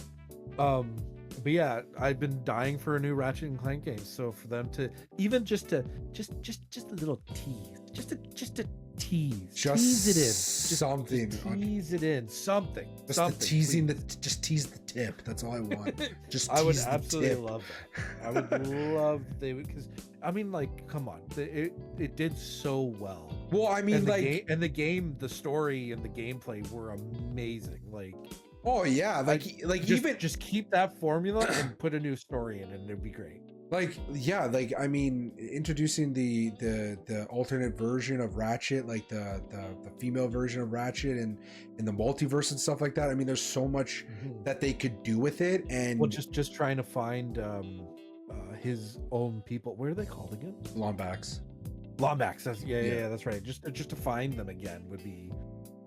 But yeah, I've been dying for a new Ratchet and Clank game. So for them to even just a little tease, just a tease, tease it in, something, tease it in, something, teasing just tease the tip. That's all I want. Just I would absolutely love that. I would love that they would, because I mean, like, come on, it did so well. Well, I mean, and the game, the story and the gameplay were amazing. Like. Oh yeah, just keep that formula and put a new story in, and it'd be great. Like, yeah, like, I mean, introducing the alternate version of Ratchet, like the female version of Ratchet, and in the multiverse and stuff like that. I mean, there's so much that they could do with it, and just trying to find his own people. What are they called again? Lombax. That's yeah, that's right. Just to find them again would be.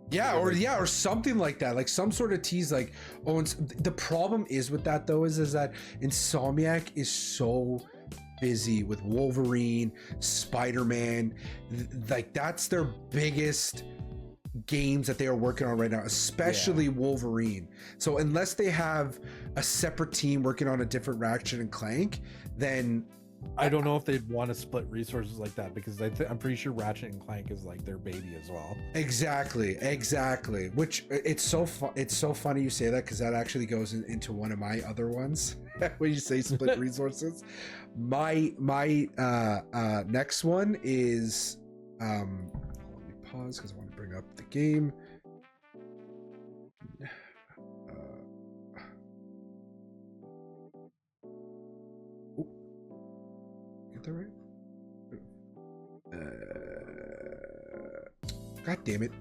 Yeah, or something like that, like some sort of tease, like, oh, and the problem is with that though is that Insomniac is so busy with Wolverine, Spider-Man, like that's their biggest games that they are working on right now, especially Wolverine. So unless they have a separate team working on a different Ratchet and Clank, then I don't know if they'd want to split resources like that, because I'm pretty sure Ratchet and Clank is like their baby as well. Exactly. Which it's so funny you say that, because that actually goes into one of my other ones. When you say split resources, my next one is let me pause because I want to bring up the game. that right? God damn it.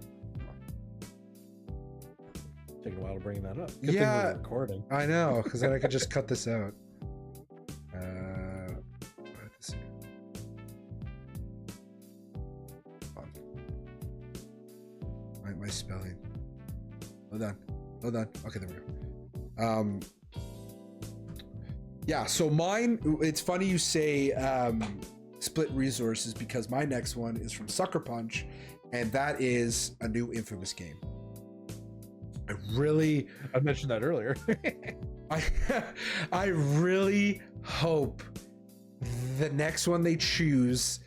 Taking a while to bring that up. Good thing Yeah, we're recording. I know, because then I could just cut this out. Let's see. My spelling. Hold on. Okay, there we go. Yeah, so mine, it's funny you say split resources, because my next one is from Sucker Punch, and that is a new Infamous game. I mentioned that earlier. I really hope the next one they choose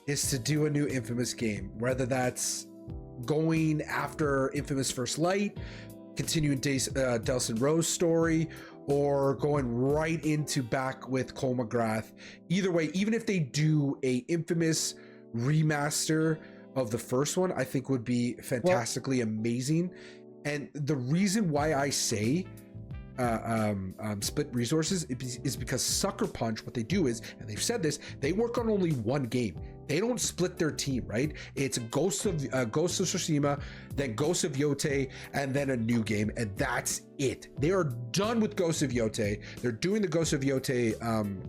is to do a new Infamous game, whether that's going after Infamous First Light, continuing Delson Rowe's story, or going right into back with Cole McGrath. Either way, even if they do a Infamous remaster of the first one, I think would be fantastically amazing. And the reason why I say split resources is because Sucker Punch, what they do is, and they've said this, they work on only one game. They don't split their team, right? It's Ghost of Tsushima, then Ghost of Yotei, and then a new game, and that's it. They are done with Ghost of Yotei. They're doing the Ghost of Yotei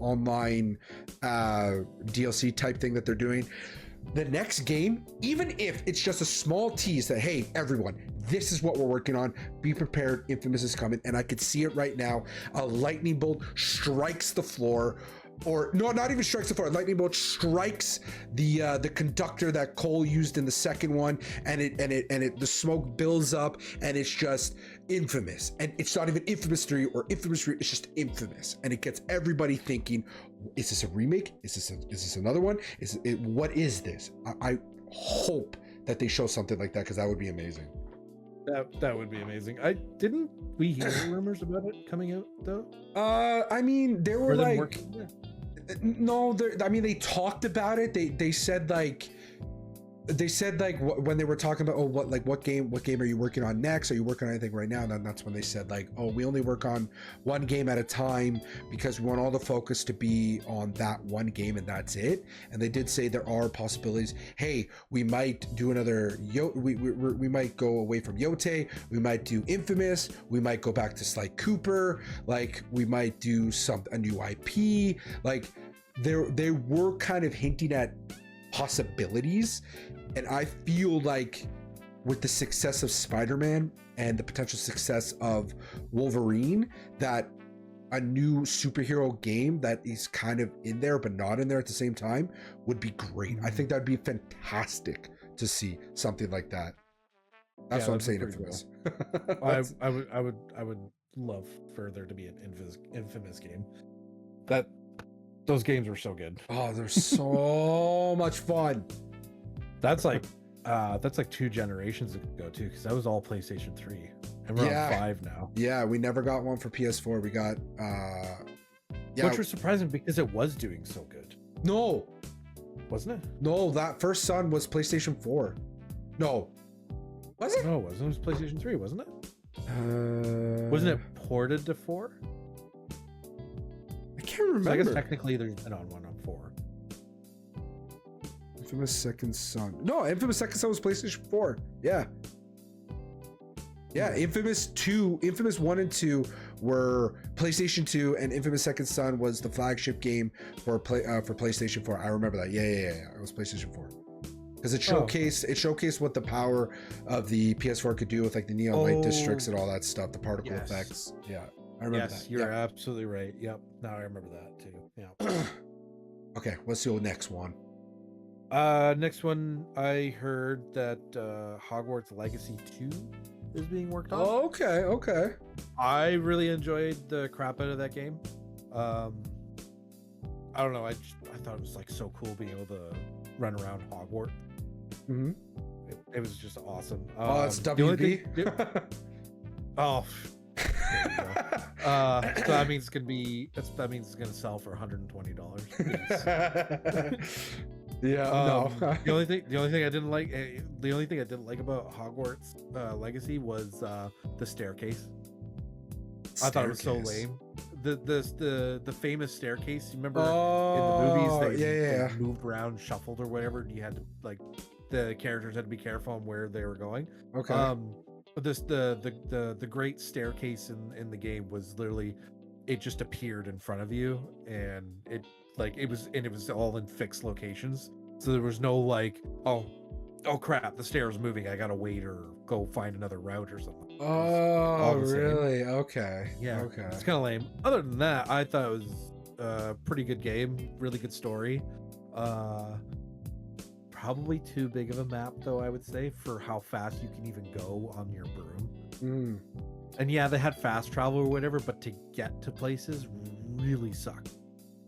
online DLC type thing that they're doing. The next game, even if it's just a small tease that, hey, everyone, this is what we're working on, be prepared, Infamous is coming, and I could see it right now. A lightning bolt strikes the floor, or no, not even strikes the floor. A lightning bolt strikes the conductor that Cole used in the second one, and the smoke builds up, and it's just Infamous. And it's not even Infamous 3 or Infamous 3, it's just Infamous, and it gets everybody thinking, is this a remake? Is this another one? What is this? I hope that they show something like that, because that would be amazing. That would be amazing. Didn't we hear rumors about it coming out though? I mean, there were like working there? No, I mean, they talked about it. They said when they were talking about, what game are you working on next? Are you working on anything right now? And then that's when they said we only work on one game at a time, because we want all the focus to be on that one game, and that's it. And they did say there are possibilities. Hey, we might do another we might go away from Yotei. We might do Infamous. We might go back to Sly Cooper. We might do a new IP. They were kind of hinting at possibilities. And I feel like with the success of Spider-Man and the potential success of Wolverine, that a new superhero game that is kind of in there but not in there at the same time would be great. I think that'd be fantastic to see something like that. That's what I'm saying. Infamous. I would love for there to be an Infamous game. Those games were so good. Oh, they're so much fun. That's like 2 generations ago too, because that was all PlayStation 3, and we're on 5 now. Yeah, we never got one for PS4. We got which was surprising because it was doing so good. No, wasn't it? No, that First Son was PlayStation 4. No, was it? No, it wasn't. It was PlayStation 3, wasn't it? Wasn't it ported to 4? I can't remember. So I guess technically there's been on 1 on 4. Infamous Second Son. No, Infamous Second Son was PlayStation 4. Yeah. Yeah, Infamous 1 and 2 were PlayStation 2, and Infamous Second Son was the flagship game for PlayStation 4. I remember that. Yeah. It was PlayStation 4. Because it showcased what the power of the PS4 could do with the neon light districts and all that stuff, the particle effects. Yeah. I remember that. Yes, you're absolutely right. Yep. Now I remember that too. Yeah. Okay, what's the next one? Next one, I heard that Hogwarts Legacy 2 is being worked on. Oh, okay. I really enjoyed the crap out of that game. I don't know. I thought it was so cool being able to run around Hogwarts. Mm-hmm. It was just awesome. It's WB. So that means it's gonna sell for $120. No. the only thing I didn't like about Hogwarts Legacy was the staircase. I thought it was so lame. the famous staircase. You remember Oh, in the movies they yeah. moved around, shuffled or whatever, and you had to like the characters had to be careful on where they were going. Okay. But the great staircase in the game was literally, it just appeared in front of you, and it was all in fixed locations. So there was no like, oh crap, the stair is moving, I gotta wait or go find another route or something. Oh, really? Okay. Yeah. Okay. It's kind of lame. Other than that, I thought it was a pretty good game, really good story. Probably too big of a map though, I would say, for how fast you can even go on your broom. And yeah, they had fast travel or whatever, but to get to places really sucked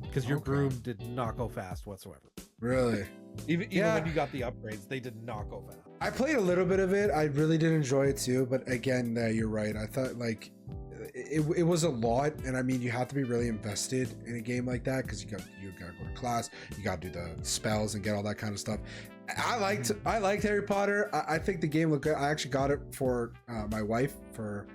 because your broom did not go fast whatsoever. Really? Even when you got the upgrades, they did not go fast. I played a little bit of it. I really did enjoy it too. But again, you're right. I thought like it was a lot, and I mean, you have to be really invested in a game like that because you gotta go to class, you gotta do the spells and get all that kind of stuff. I liked Harry Potter. I think the game looked good. I actually got it for my wife for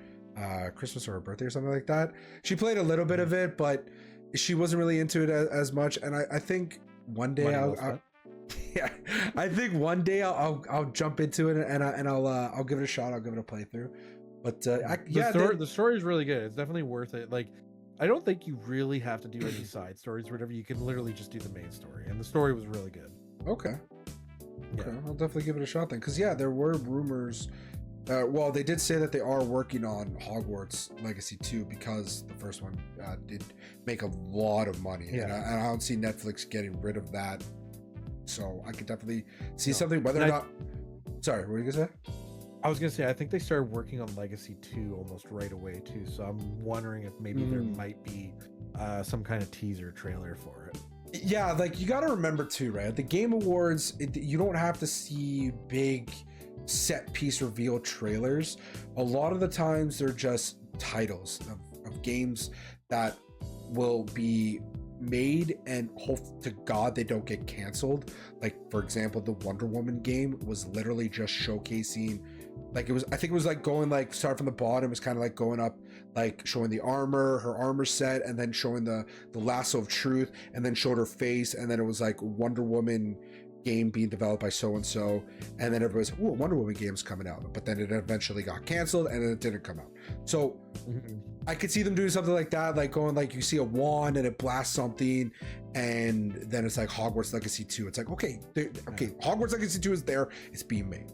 Christmas or her birthday or something like that. She played a little bit of it, but she wasn't really into it as much. And I think one day yeah, I think one day I'll jump into it and I'll give it a shot. I'll give it a playthrough. But the story is really good. It's definitely worth it. Like, I don't think you really have to do any side stories or whatever. You can literally just do the main story, and the story was really good. Okay, Yeah. I'll definitely give it a shot then. Because yeah, there were rumors. Well, they did say that they are working on Hogwarts Legacy 2 because the first one did make a lot of money, and I don't see Netflix getting rid of that. So I could definitely see something. Whether or not, sorry, what were you gonna say? I was gonna say I think they started working on Legacy 2 almost right away too. So I'm wondering if maybe there might be some kind of teaser trailer for it. Yeah, like you got to remember too, right? The Game Awards, you don't have to see big set piece reveal trailers. A lot of the times they're just titles of games that will be made, and hope to God they don't get canceled. Like for example, the Wonder Woman game was literally just showcasing, like I think it was like going like start from the bottom, it was kind of like going up, like showing the armor, her armor set, and then showing the lasso of truth, and then showed her face, and then it was like Wonder Woman game being developed by so and so, and then everybody's, "Ooh, Wonder Woman game's coming out," but then it eventually got canceled and then it didn't come out. So I could see them doing something like that, like going like you see a wand and it blasts something, and then it's like Hogwarts Legacy 2. It's like okay, Hogwarts Legacy 2 is there, it's being made.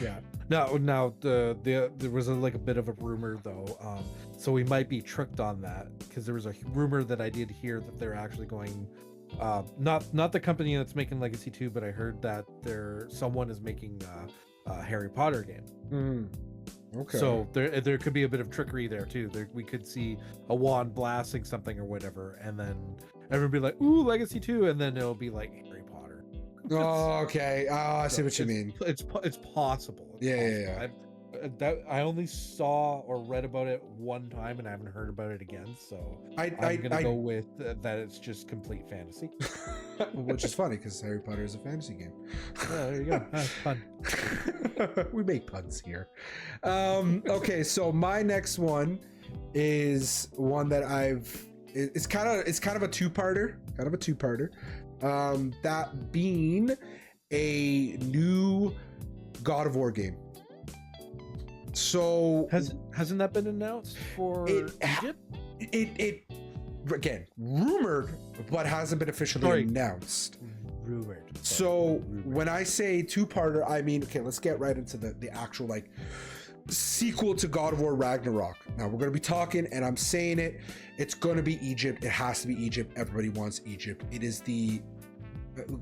Yeah. Now there was like a bit of a rumor though, so we might be tricked on that because there was a rumor that I did hear that they're actually going. Not the company that's making Legacy 2, but I heard that someone is making a Harry Potter game. Okay. So there could be a bit of trickery there too. We could see a wand blasting something or whatever, and then everyone be like, "Ooh, Legacy 2," and then it'll be like Harry Potter. Oh, okay. Oh, I see what you mean. It's possible. Yeah. I only saw or read about it one time, and I haven't heard about it again. So I'm gonna go with that. It's just complete fantasy, which is funny because Harry Potter is a fantasy game. Yeah, there you go. That's fun. We make puns here. Okay, so my next one is one that it's kind of a two-parter. That being a new God of War game. So hasn't that been announced for Egypt? It again rumored, but hasn't been officially announced. Rumored. When I say two-parter, I mean, okay, let's get right into the actual like sequel to God of War Ragnarok. Now we're gonna be talking, and I'm saying it. It's gonna be Egypt. It has to be Egypt. Everybody wants Egypt. It is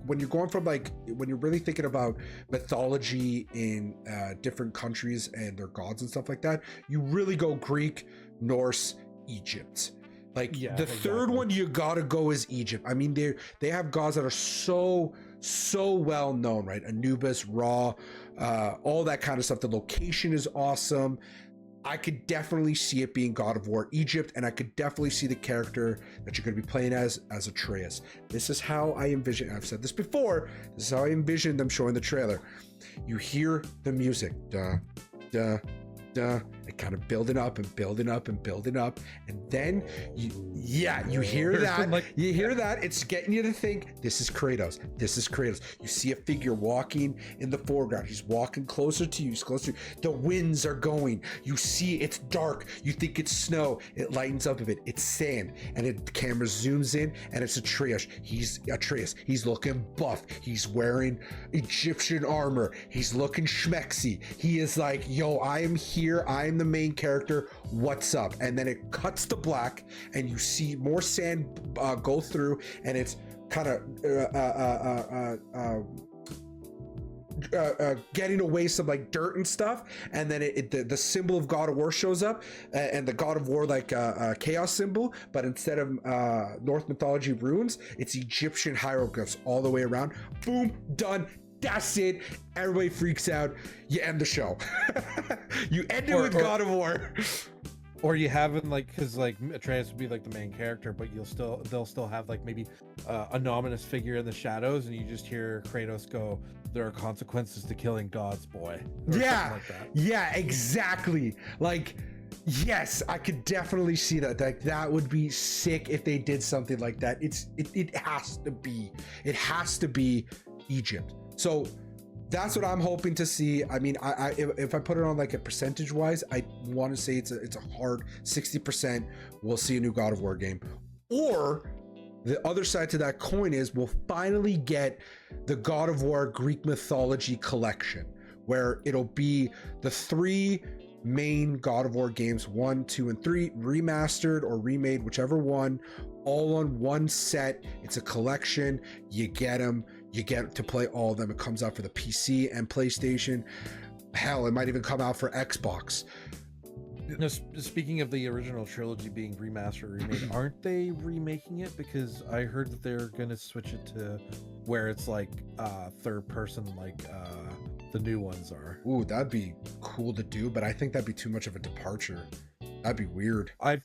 when you're going from when you're really thinking about mythology in different countries and their gods and stuff like that, you really go Greek, Norse, Egypt. Third one you gotta go is Egypt. I mean, they have gods that are so well known, right? Anubis, Ra, all that kind of stuff. The location is awesome. I could definitely see it being God of War Egypt, and I could definitely see the character that you're going to be playing as Atreus. This is how I envision, I've said this before, this is how I envision them showing the trailer. You hear the music, da, da, and kind of building up and building up and building up, and then you hear that, it's getting you to think this is Kratos. You see a figure walking in the foreground. He's walking closer to you. He's closer. The winds are going. You see it's dark. You think it's snow. It lightens up a bit. It's sand, and the camera zooms in, and it's Atreus. He's looking buff. He's wearing Egyptian armor. He's looking schmexy. He is like, yo, I am here. I am the main character. What's up? And then it cuts to black, and you see more sand go through, and it's kind of getting away some like dirt and stuff, and then the symbol of God of War shows up, and the God of War like chaos symbol, but instead of Norse mythology runes, it's Egyptian hieroglyphs all the way around. Boom, done. That's it. Everybody freaks out. You end the show. You end it with God of War. Or you have him like, because like Atreus would be like the main character, but they'll still have like maybe an ominous figure in the shadows, and you just hear Kratos go, "There are consequences to killing God's boy." Yeah, like that. Yeah, exactly. Like, yes, I could definitely see that. That would be sick if they did something like that. It has to be Egypt. So that's what I'm hoping to see. I mean, if I put it on like a percentage wise, I want to say it's a hard 60%. We'll see a new God of War game. Or the other side to that coin is we'll finally get the God of War Greek mythology collection, where it'll be the 3 main God of War games, 1, 2, and 3, remastered or remade, whichever one, all on one set. It's a collection. You get them. You get to play all of them. It comes out for the PC and PlayStation. Hell, it might even come out for Xbox. No, speaking of the original trilogy being remastered or remade, aren't they remaking it? Because I heard that they're going to switch it to where it's like third person, like the new ones are. Ooh, that'd be cool to do, but I think that'd be too much of a departure. That'd be weird. I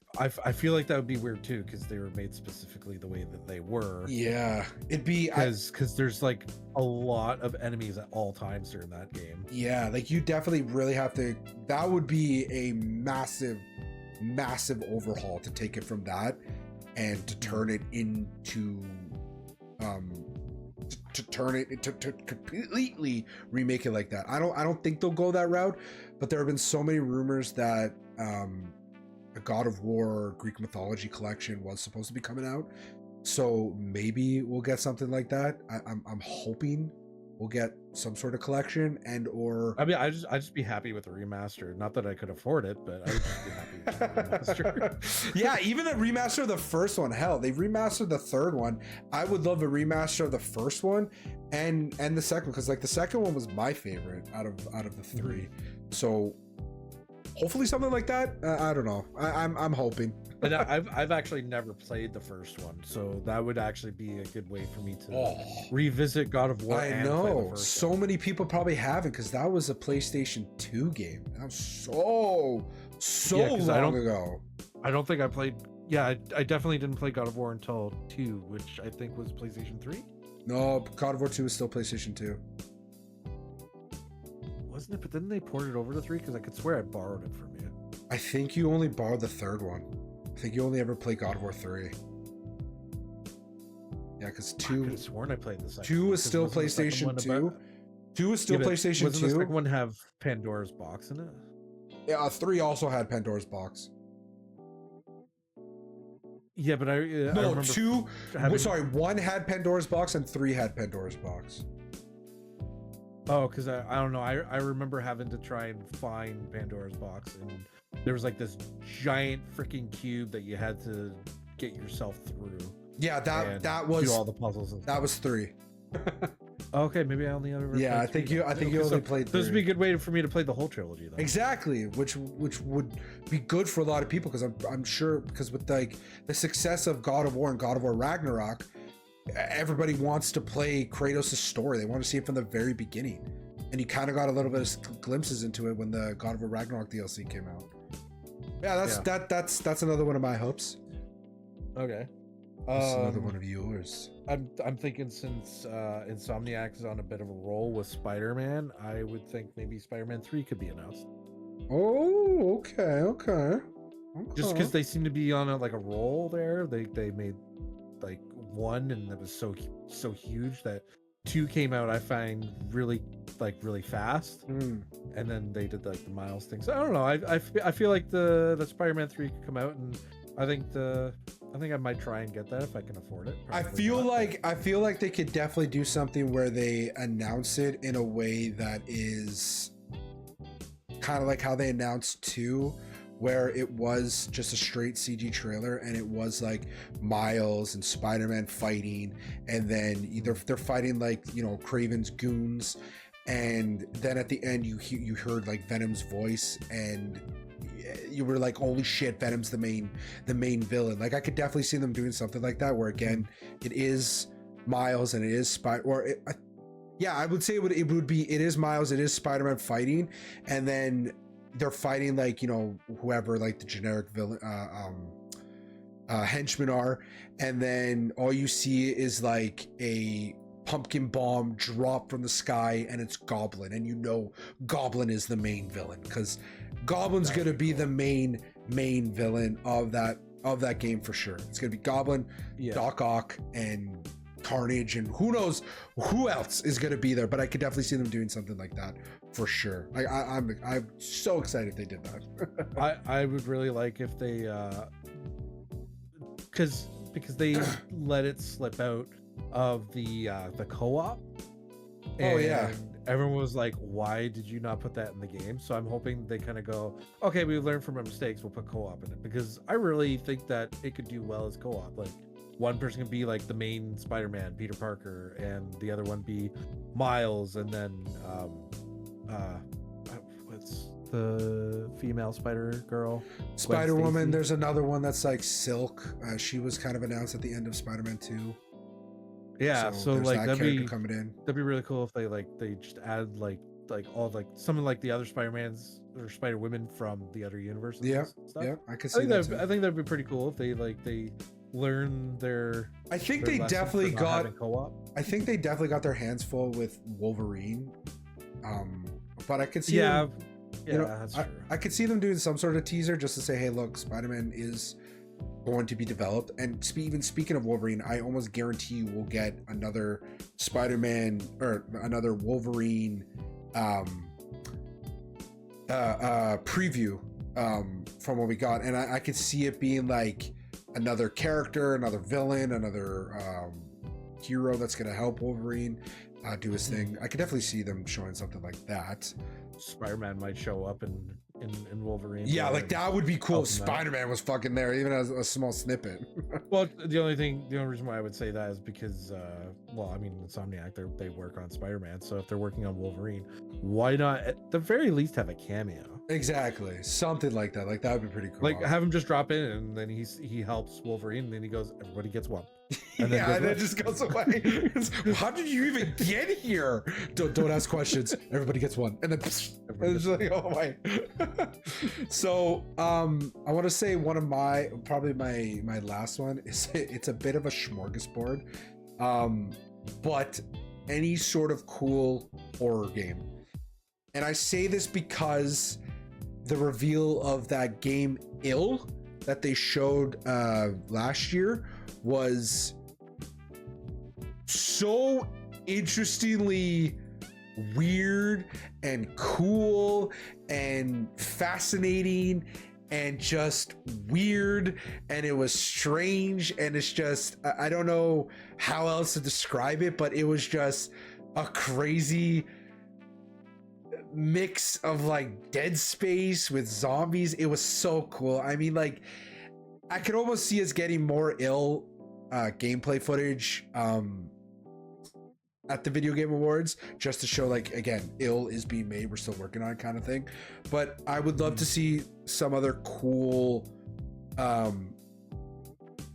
feel like that would be weird too, because they were made specifically the way that they were. Yeah, it'd be because there's like a lot of enemies at all times during that game. Yeah, like you definitely really have to. That would be a massive overhaul to take it from that and to turn it into to completely remake it like that. I don't think they'll go that route, but there have been so many rumors that a God of War Greek mythology collection was supposed to be coming out, so maybe we'll get something like that. I'm hoping we'll get some sort of collection, and or I mean, I just be happy with the remaster. Not that I could afford it, but I would just be happy with the remaster. Yeah, even the remaster of the first one. Hell, they remastered the third one. I would love a remaster of the first one and the second, because like the second one was my favorite out of the 3. So hopefully something like that. I don't know. I'm hoping. But I've actually never played the first one, so that would actually be a good way for me to revisit God of War. I know so many people probably haven't, because that was a PlayStation 2 game. That was so long ago. I don't think I played. Yeah, I definitely didn't play God of War until 2, which I think was PlayStation 3. No, God of War 2 is still PlayStation 2. Wasn't it? But didn't they port it over to 3? Because I could swear I borrowed it from you. I think you only borrowed the third one. I think you only ever played God of War 3. Yeah, because 2. I could have sworn I played the second. 2 was still PlayStation 2. 2 was still PlayStation 2. Doesn't the second one have Pandora's box in it? Yeah, 3 also had Pandora's box. Yeah, but I remember 2. Sorry, 1 had Pandora's box and 3 had Pandora's box. Oh, because I don't know. I remember having to try and find Pandora's box, and there was like this giant freaking cube that you had to get yourself through. Yeah, that was do all the puzzles. That was 3. Okay, maybe I only ever. Yeah, I think you only played 3. This would be a good way for me to play the whole trilogy, though. Exactly, which would be good for a lot of people, because I'm sure, because with like the success of God of War and God of War Ragnarok, everybody wants to play Kratos' story. They want to see it from the very beginning, and you kind of got a little bit of glimpses into it when the God of War Ragnarok DLC came out. Yeah, that's another one of my hopes. Okay. That's another one of yours. I'm thinking, since Insomniac is on a bit of a roll with Spider-Man, I would think maybe Spider-Man 3 could be announced. Oh, okay. Just because they seem to be on like a roll there. They made like 1 and it was so huge that 2 came out, I find really fast. And then they did like the Miles thing. So I don't know. I feel like the Spider-Man 3 could come out, and I think I might try and get that if I can afford it. I feel like they could definitely do something where they announce it in a way that is kind of like how they announced 2, where it was just a straight CG trailer and it was like Miles and Spider-Man fighting, and then either they're fighting like, you know, Kraven's goons, and then at the end you heard like Venom's voice, and you were like, holy shit, Venom's the main villain. Like I could definitely see them doing something like that, where again it is Miles and it is I would say it is Miles, it is Spider-Man fighting, and then they're fighting like, you know, whoever like the generic villain henchmen are, and then all you see is like a pumpkin bomb drop from the sky, and it's Goblin, and you know Goblin is the main villain, because Goblin's gonna be the main villain of that game for sure. It's gonna be Goblin, Doc Ock, and Carnage, and who knows who else is gonna be there, but I could definitely see them doing something like that for sure. I'm so excited if they did that. I would really like if they because they let it slip out of the co-op. Oh yeah. Everyone was like, why did you not put that in the game? So I'm hoping they kind of go, okay, we learned from our mistakes, we'll put co-op in it, because I really think that it could do well as co-op. Like one person can be like the main Spider-Man, Peter Parker, and the other one be Miles, and then what's the female Spider Girl? Spider-Woman. There's another one that's like Silk. She was kind of announced at the end of Spider-Man 2. Yeah, so like that character coming in. That'd be really cool if they just add like all like something like the other Spider-Mans or Spider-Women from the other universes. Yeah, and stuff. yeah, I could see that too. I think that'd be pretty cool if they learn their. I think they definitely got co-op. I think they definitely got their hands full with Wolverine. But I could see them, you know, that's true. I could see them doing some sort of teaser just to say, hey, look, Spider-Man is going to be developed. And even speaking of Wolverine, I almost guarantee you will get another Spider-Man or another Wolverine preview from what we got, and I could see it being like another character, another villain, another hero that's going to help Wolverine do his thing. I could definitely see them showing something like that. Spider-Man might show up in Wolverine. Yeah, like that would be cool if Spider-Man was fucking there, even as a small snippet. Well, the only reason why I would say that is because, well, I mean, Insomniac, they work on Spider-Man, so if they're working on Wolverine, why not at the very least have a cameo? Exactly, something like that. Like that would be pretty cool. Like have him just drop in, and then he helps Wolverine, and then he goes, everybody gets one. And then and then just goes away. How did you even get here? Don't ask questions. Everybody gets one, and then it's like, oh my. So I want to say one of my last one is, it's a bit of a smorgasbord, but any sort of cool horror game. And I say this because the reveal of that game Ill that they showed last year was so interestingly weird and cool and fascinating and just weird, and it was strange, and it's just, I don't know how else to describe it, but it was just a crazy mix of like Dead Space with zombies. It was so cool. I mean, like I could almost see us getting more Ill gameplay footage at the Video Game Awards, just to show like, again, Ill is being made, we're still working on it kind of thing. But I would love to see some other cool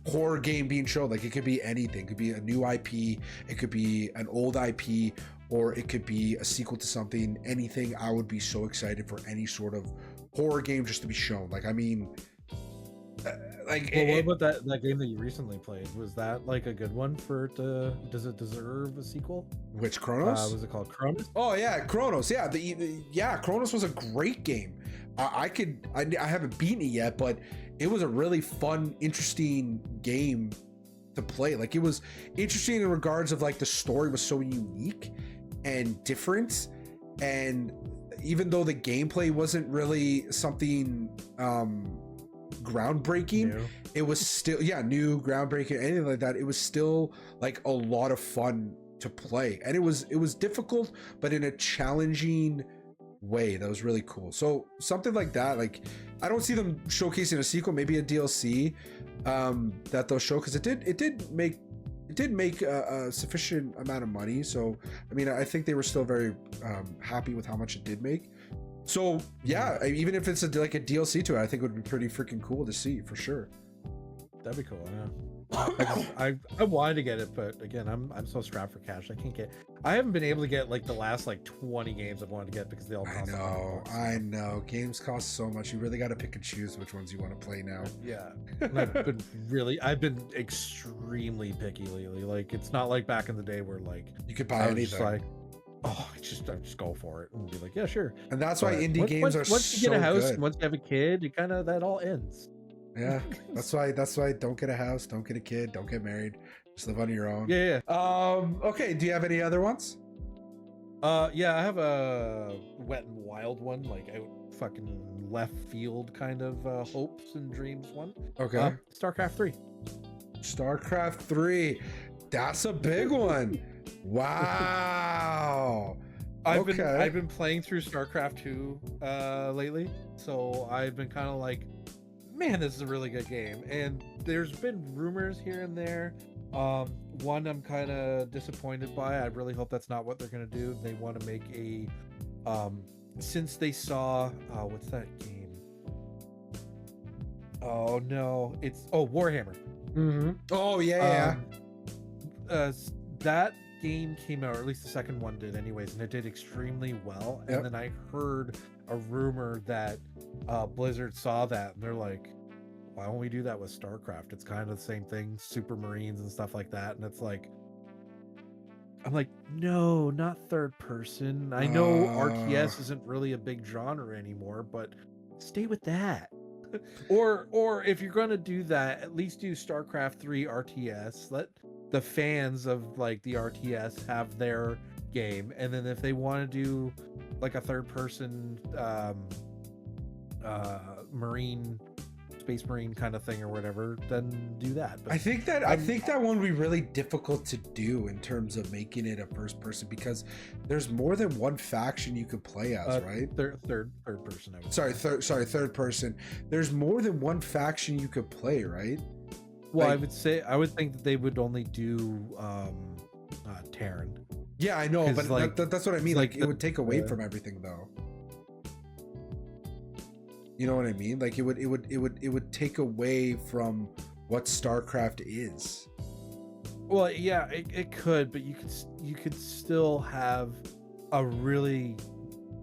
horror game being shown. Like it could be anything. It could be a new IP, it could be an old IP, or it could be a sequel to something. Anything. I would be so excited for any sort of horror game just to be shown. Like, I mean, like, well, what about that game that you recently played? Was that like a good one for it to, does it deserve a sequel? Which Chronos? Was it called Chronos? Oh yeah, Chronos. Yeah, Chronos was a great game. I haven't beaten it yet, but it was a really fun, interesting game to play. Like, it was interesting in regards of like the story was so unique and different, and even though the gameplay wasn't really something groundbreaking, it was still new, groundbreaking, anything like that. It was still like a lot of fun to play, and it was difficult, but in a challenging way that was really cool. So something like that, like, I don't see them showcasing a sequel, maybe a DLC that they'll show, because it did make a sufficient amount of money. So I mean, I think they were still very happy with how much it did make. So yeah, even if it's like a DLC to it, I think it would be pretty freaking cool to see, for sure. That'd be cool. Yeah. I wanted to get it, but again, I'm so strapped for cash. I haven't been able to get like the last like 20 games I've wanted to get because they all cost. I know. Games cost so much. You really got to pick and choose which ones you want to play now. Yeah. And I've been extremely picky lately. Like, it's not like back in the day where like you could buy anything. Like, I just go for it and be like, yeah, sure. And that's why indie games are once you get a house, good. Once you have a kid, you kind of, that all ends. Yeah, that's why don't get a house, don't get a kid, don't get married, just live on your own. Yeah. Okay, do you have any other ones? Yeah, I have a Wet and Wild one, like out fucking left field kind of hopes and dreams one. Okay. StarCraft 3. StarCraft 3. That's a big one. Wow. I've been playing through StarCraft 2 lately, so I've been kind of like, man, this is a really good game. And there's been rumors here and there. One I'm kind of disappointed by. I really hope that's not what they're going to do. They want to make a since they saw what's that game? Oh no, it's Warhammer. Mm-hmm. Oh yeah. That game came out, or at least the second one did anyways, and it did extremely well. And then I heard a rumor that Blizzard saw that and they're like, why don't we do that with StarCraft? It's kind of the same thing, Super Marines and stuff like that. And it's like, I'm like, no, not third person. I know RTS isn't really a big genre anymore, but stay with that. or if you're going to do that, at least do StarCraft 3 RTS. Let the fans of like the RTS have their game, and then if they want to do like a third person space marine kind of thing or whatever, then do that. But I think that one would be really difficult to do in terms of making it a first person, because there's more than one faction you could play as, right? Third person. Third person. There's more than one faction you could play, right? Well, I would think that they would only do Terran. Yeah, I know, but like, that's what I mean. Like, it would take away from everything, though. You know what I mean? Like, it would take away from what StarCraft is. Well, yeah, it could, but you could still have a really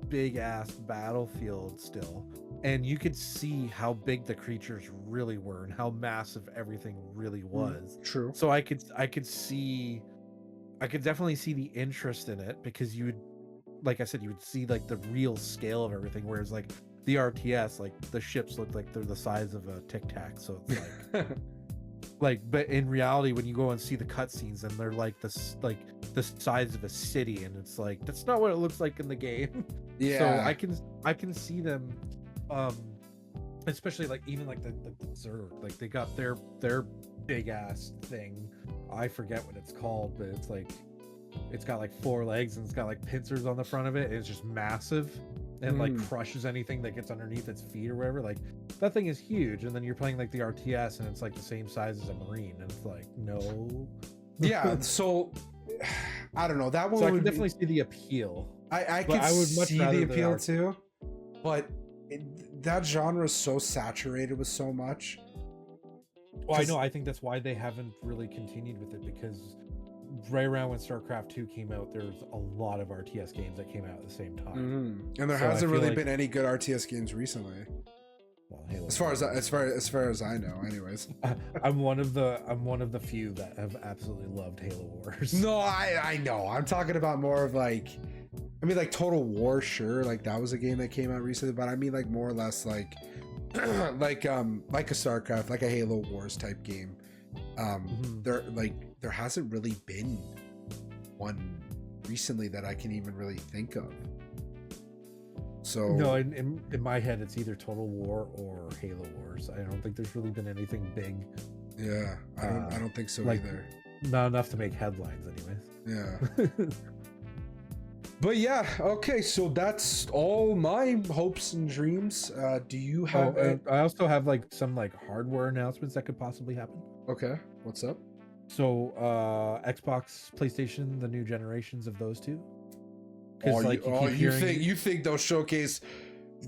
big ass battlefield still, and you could see how big the creatures really were and how massive everything really was. True. So I could definitely see the interest in it, because you would, like I said, you would see like the real scale of everything, whereas like the RTS, like the ships look like they're the size of a Tic Tac, so it's like but in reality, when you go and see the cutscenes, and they're like the size of a city, and it's like, that's not what it looks like in the game. Yeah. So I can see them, especially like even like the Zerg, like they got their big ass thing. I forget what it's called, but it's like, it's got like 4 legs and it's got like pincers on the front of it. It's just massive and like crushes anything that gets underneath its feet or whatever. Like, that thing is huge. And then you're playing like the RTS and it's like the same size as a Marine, and it's like, no. Yeah. So I don't know. That one so I would can definitely see the appeal. I would see the appeal too, but that genre is so saturated with so much. Well, I know. I think that's why they haven't really continued with it, because right around when StarCraft 2 came out, there's a lot of RTS games that came out at the same time. And there hasn't really been any good RTS games recently. Well, Halo, as far as I know, anyways. I'm one of the few that have absolutely loved Halo Wars. No, I know. I'm talking about more of like, I mean, like Total War, sure, like that was a game that came out recently, but I mean, like more or less like like a StarCraft, like a Halo Wars type game. There hasn't really been one recently that I can even really think of. So no, in my head, it's either Total War or Halo Wars. I don't think there's really been anything big. Yeah, I don't think so like, either. Not enough to make headlines, anyways. Yeah. But yeah, okay, so that's all my hopes and dreams. Do you have? I also have like some like hardware announcements that could possibly happen. Okay, what's up? So Xbox, PlayStation, the new generations of those two. Oh, like you think they'll showcase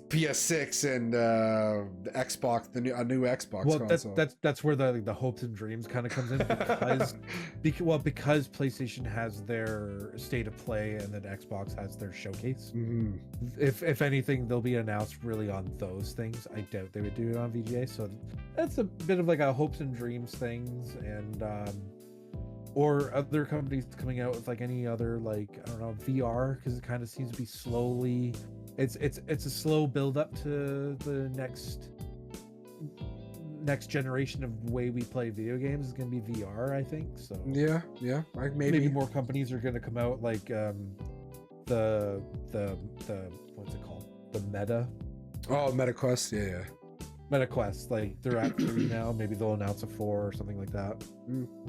PS6 and the Xbox, a new Xbox console? That's where the hopes and dreams kind of comes in because PlayStation has their state of play and then Xbox has their showcase. Mm-hmm. If anything, they'll be announced really on those things. I doubt they would do it on VGA, so that's a bit of like a hopes and dreams things, and or other companies coming out with like any other, like, I don't know, VR, because it kind of seems to be slowly. It's a slow build up to the next generation of way we play video games is going to be VR, I think. So yeah, maybe more companies are going to come out, like the what's it called, the Meta. Oh, MetaQuest, yeah. MetaQuest, like they're at 3 now. Maybe they'll announce a 4 or something like that.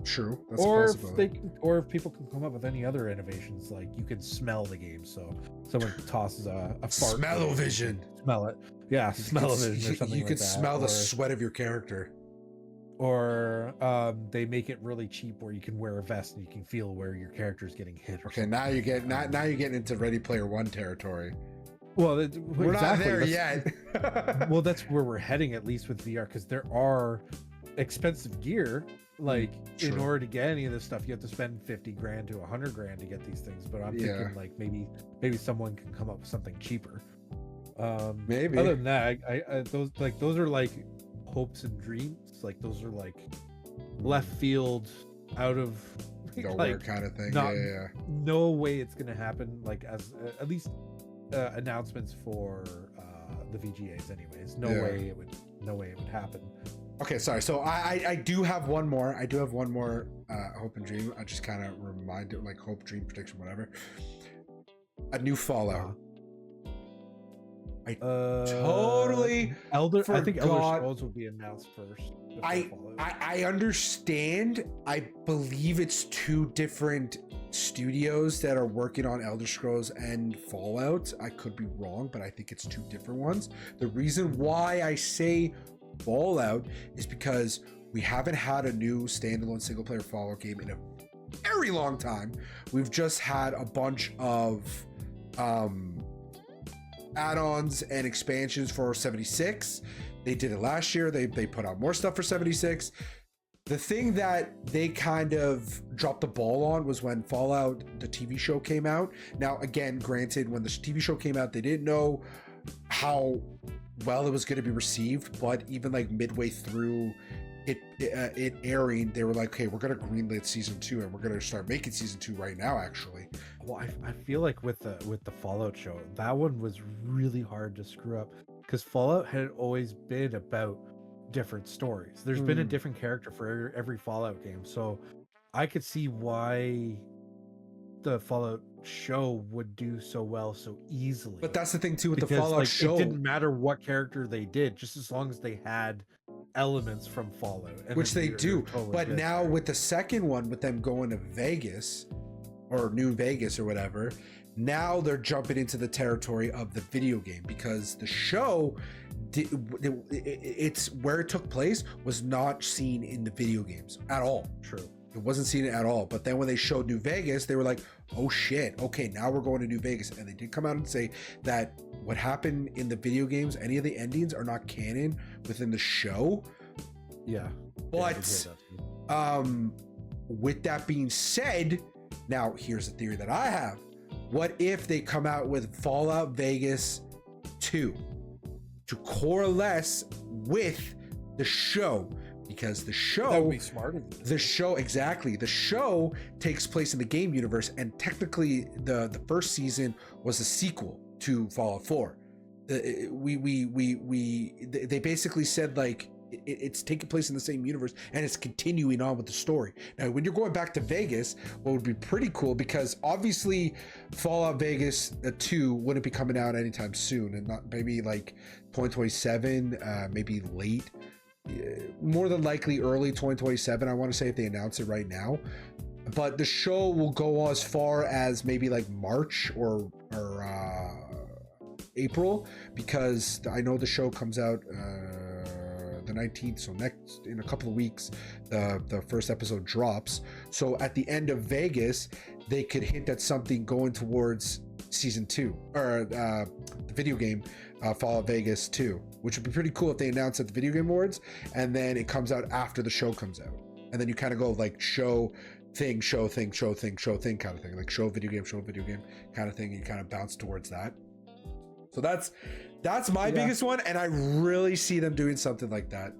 True, that's or a if possibility. or if people can come up with any other innovations, like you can smell the game, so someone tosses a fart. Smell-o-vision. Smell it, yeah, smell-o-vision or something. You like could that. smell the sweat of your character. Or they make it really cheap where you can wear a vest and you can feel where your character is getting hit. Okay, now you're getting into Ready Player One territory. Well, we're exactly. not there yet. Well, that's where we're heading, at least with VR, because there are expensive gear. Like, True. in order to get any of this stuff, you have to spend $50,000 to $100,000 to get these things. But I'm thinking, like, maybe someone can come up with something cheaper. Maybe. Other than that, I those are like hopes and dreams. Like, those are like left field, out of nowhere like, kind of thing. not, Yeah. No way it's gonna happen. Like, as at least. Announcements for the VGAs, anyways. No way it would happen. Okay, sorry. So I do have one more. I do have one more hope and dream. I just kind of remind it, like hope, dream, prediction, whatever. A new Fallout. I totally I think Elder forgot. Scrolls will be announced first. I understand. I believe it's 2 different studios that are working on Elder Scrolls and Fallout. I could be wrong, but I think it's 2 different ones. The reason why I say Fallout is because we haven't had a new standalone single player Fallout game in a very long time. We've just had a bunch of add-ons and expansions for 76. They did it last year. They put out more stuff for 76. The thing that they kind of dropped the ball on was when Fallout, the TV show, came out. Now, again, granted, when the TV show came out, they didn't know how well it was going to be received, but even like midway through it airing, they were like, okay, we're going to greenlit season 2 and we're going to start making season 2 right now, actually. Well, I feel like with the Fallout show, that one was really hard to screw up, because Fallout had always been about different stories. There's been a different character for every Fallout game, so I could see why the Fallout show would do so well so easily. But that's the thing too with because, the Fallout like, show. It didn't matter what character they did, just as long as they had elements from Fallout, and which they do. Totally but good. now with the second one, with them going to Vegas or New Vegas or whatever, now they're jumping into the territory of the video game, because the show, it's where it took place was not seen in the video games at all. True. It wasn't seen at all. But then when they showed New Vegas, they were like, oh shit, okay, now we're going to New Vegas. And they did come out and say that what happened in the video games, any of the endings are not canon within the show. Yeah. But with that being said, now here's a theory that I have. What if they come out with Fallout Vegas 2 to coalesce with the show? because the That would show be smart of you. the show takes place in the game universe, and technically the first season was a sequel to Fallout 4. They basically said like it's taking place in the same universe and it's continuing on with the story. Now when you're going back to Vegas, what would be pretty cool, because obviously Fallout Vegas 2 wouldn't be coming out anytime soon, and not maybe like 2027, maybe late, more than likely early 2027, I want to say, if they announce it right now. But the show will go as far as maybe like March or April, because I know the show comes out the 19th, so next in a couple of weeks the first episode drops. So at the end of Vegas, they could hint at something going towards season 2, or the video game Fallout Vegas 2, which would be pretty cool if they announce at the Video Game Awards and then it comes out after the show comes out, and then you kind of go like show thing kind of thing, like show video game kind of thing, and you kind of bounce towards that. So that's my biggest one, and I really see them doing something like that,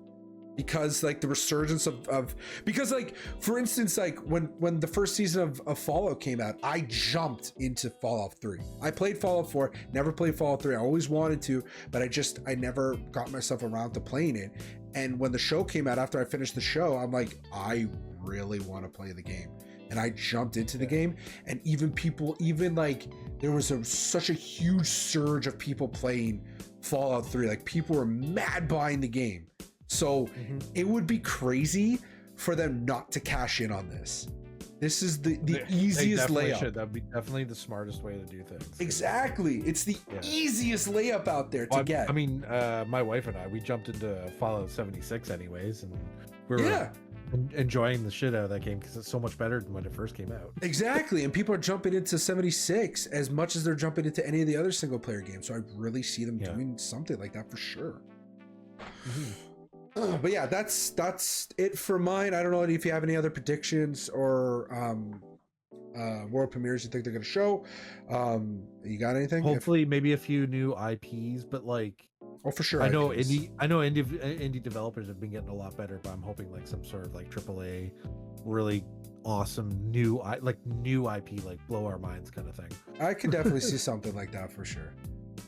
because like the resurgence of because like for instance, like when the first season of Fallout came out, I jumped into Fallout 3. I played Fallout 4, never played Fallout 3. I always wanted to, but I never got myself around to playing it. And when the show came out, after I finished the show, I'm like, I really want to play the game, and I jumped into the game. And even like there was such a huge surge of people playing Fallout 3. Like people were mad buying the game. So it would be crazy for them not to cash in on this. This is the easiest layup. That'd be definitely the smartest way to do things. Exactly. It's the easiest layup out there to get. I mean, my wife and I, we jumped into Fallout 76 anyways, and we were enjoying the shit out of that game because it's so much better than when it first came out. Exactly. And people are jumping into 76 as much as they're jumping into any of the other single player games. So I really see them doing something like that for sure. But yeah, that's it for mine. I don't know if you have any other predictions or world premieres you think they're going to show. You got anything? Hopefully, maybe a few new IPs, but like, oh, for sure. I know indie developers have been getting a lot better, but I'm hoping like some sort of like AAA, really awesome new IP, like blow our minds kind of thing. I could definitely see something like that for sure.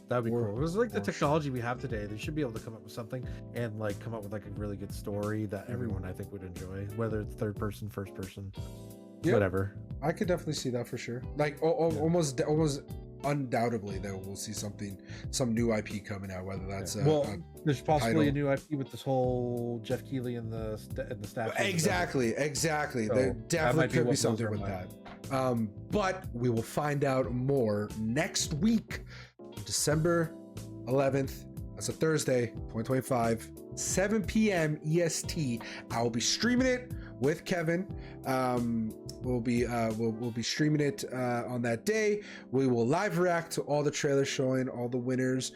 That'd be cool. It was like the technology we have today. They should be able to come up with something and like come up with like a really good story that everyone I think would enjoy, whether it's third person, first person, whatever. I could definitely see that for sure. Like almost undoubtedly that we'll see some new IP coming out, whether that's there's possibly a new IP with this whole Geoff Keighley and the staff. Exactly. So there definitely could be what something blows with our that. But we will find out more next week, December 11th. That's a Thursday, 2025, 7 p.m. EST. I will be streaming it with Kevin. We'll be streaming it on that day. We will live react to all the trailers showing, all the winners,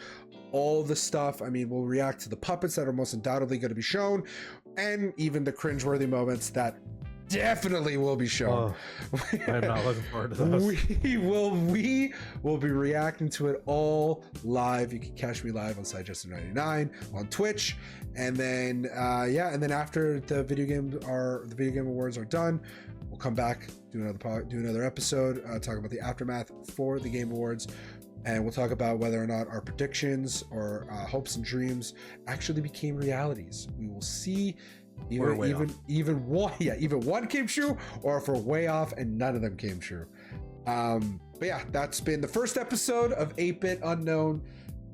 all the stuff. I mean, we'll react to the puppets that are most undoubtedly going to be shown, and even the cringeworthy moments that definitely will be shown. I'm not looking forward to those. We will be reacting to it all live. You can catch me live on SideJuster99 on Twitch, and then after the video game awards are done, we'll come back, do another episode, talk about the aftermath for the Game Awards, and we'll talk about whether or not our predictions or hopes and dreams actually became realities. We will see. Even one came true, or if we're way off and none of them came true. But yeah, that's been the first episode of 8-Bit Unknown.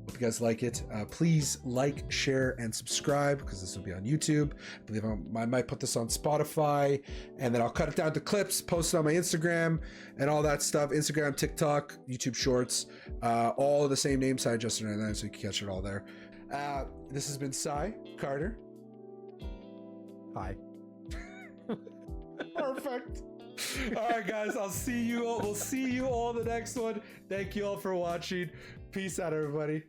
Hope you guys like it. Please like, share, and subscribe, because this will be on YouTube. I believe I might put this on Spotify, and then I'll cut it down to clips, post it on my Instagram and all that stuff. Instagram, TikTok, YouTube Shorts, all the same name, SideJuster99, so you can catch it all there. This has been Cy Carter. Hi. Perfect. All right, guys, I'll see you all. We'll see you all the next one. Thank you all for watching. Peace out, everybody.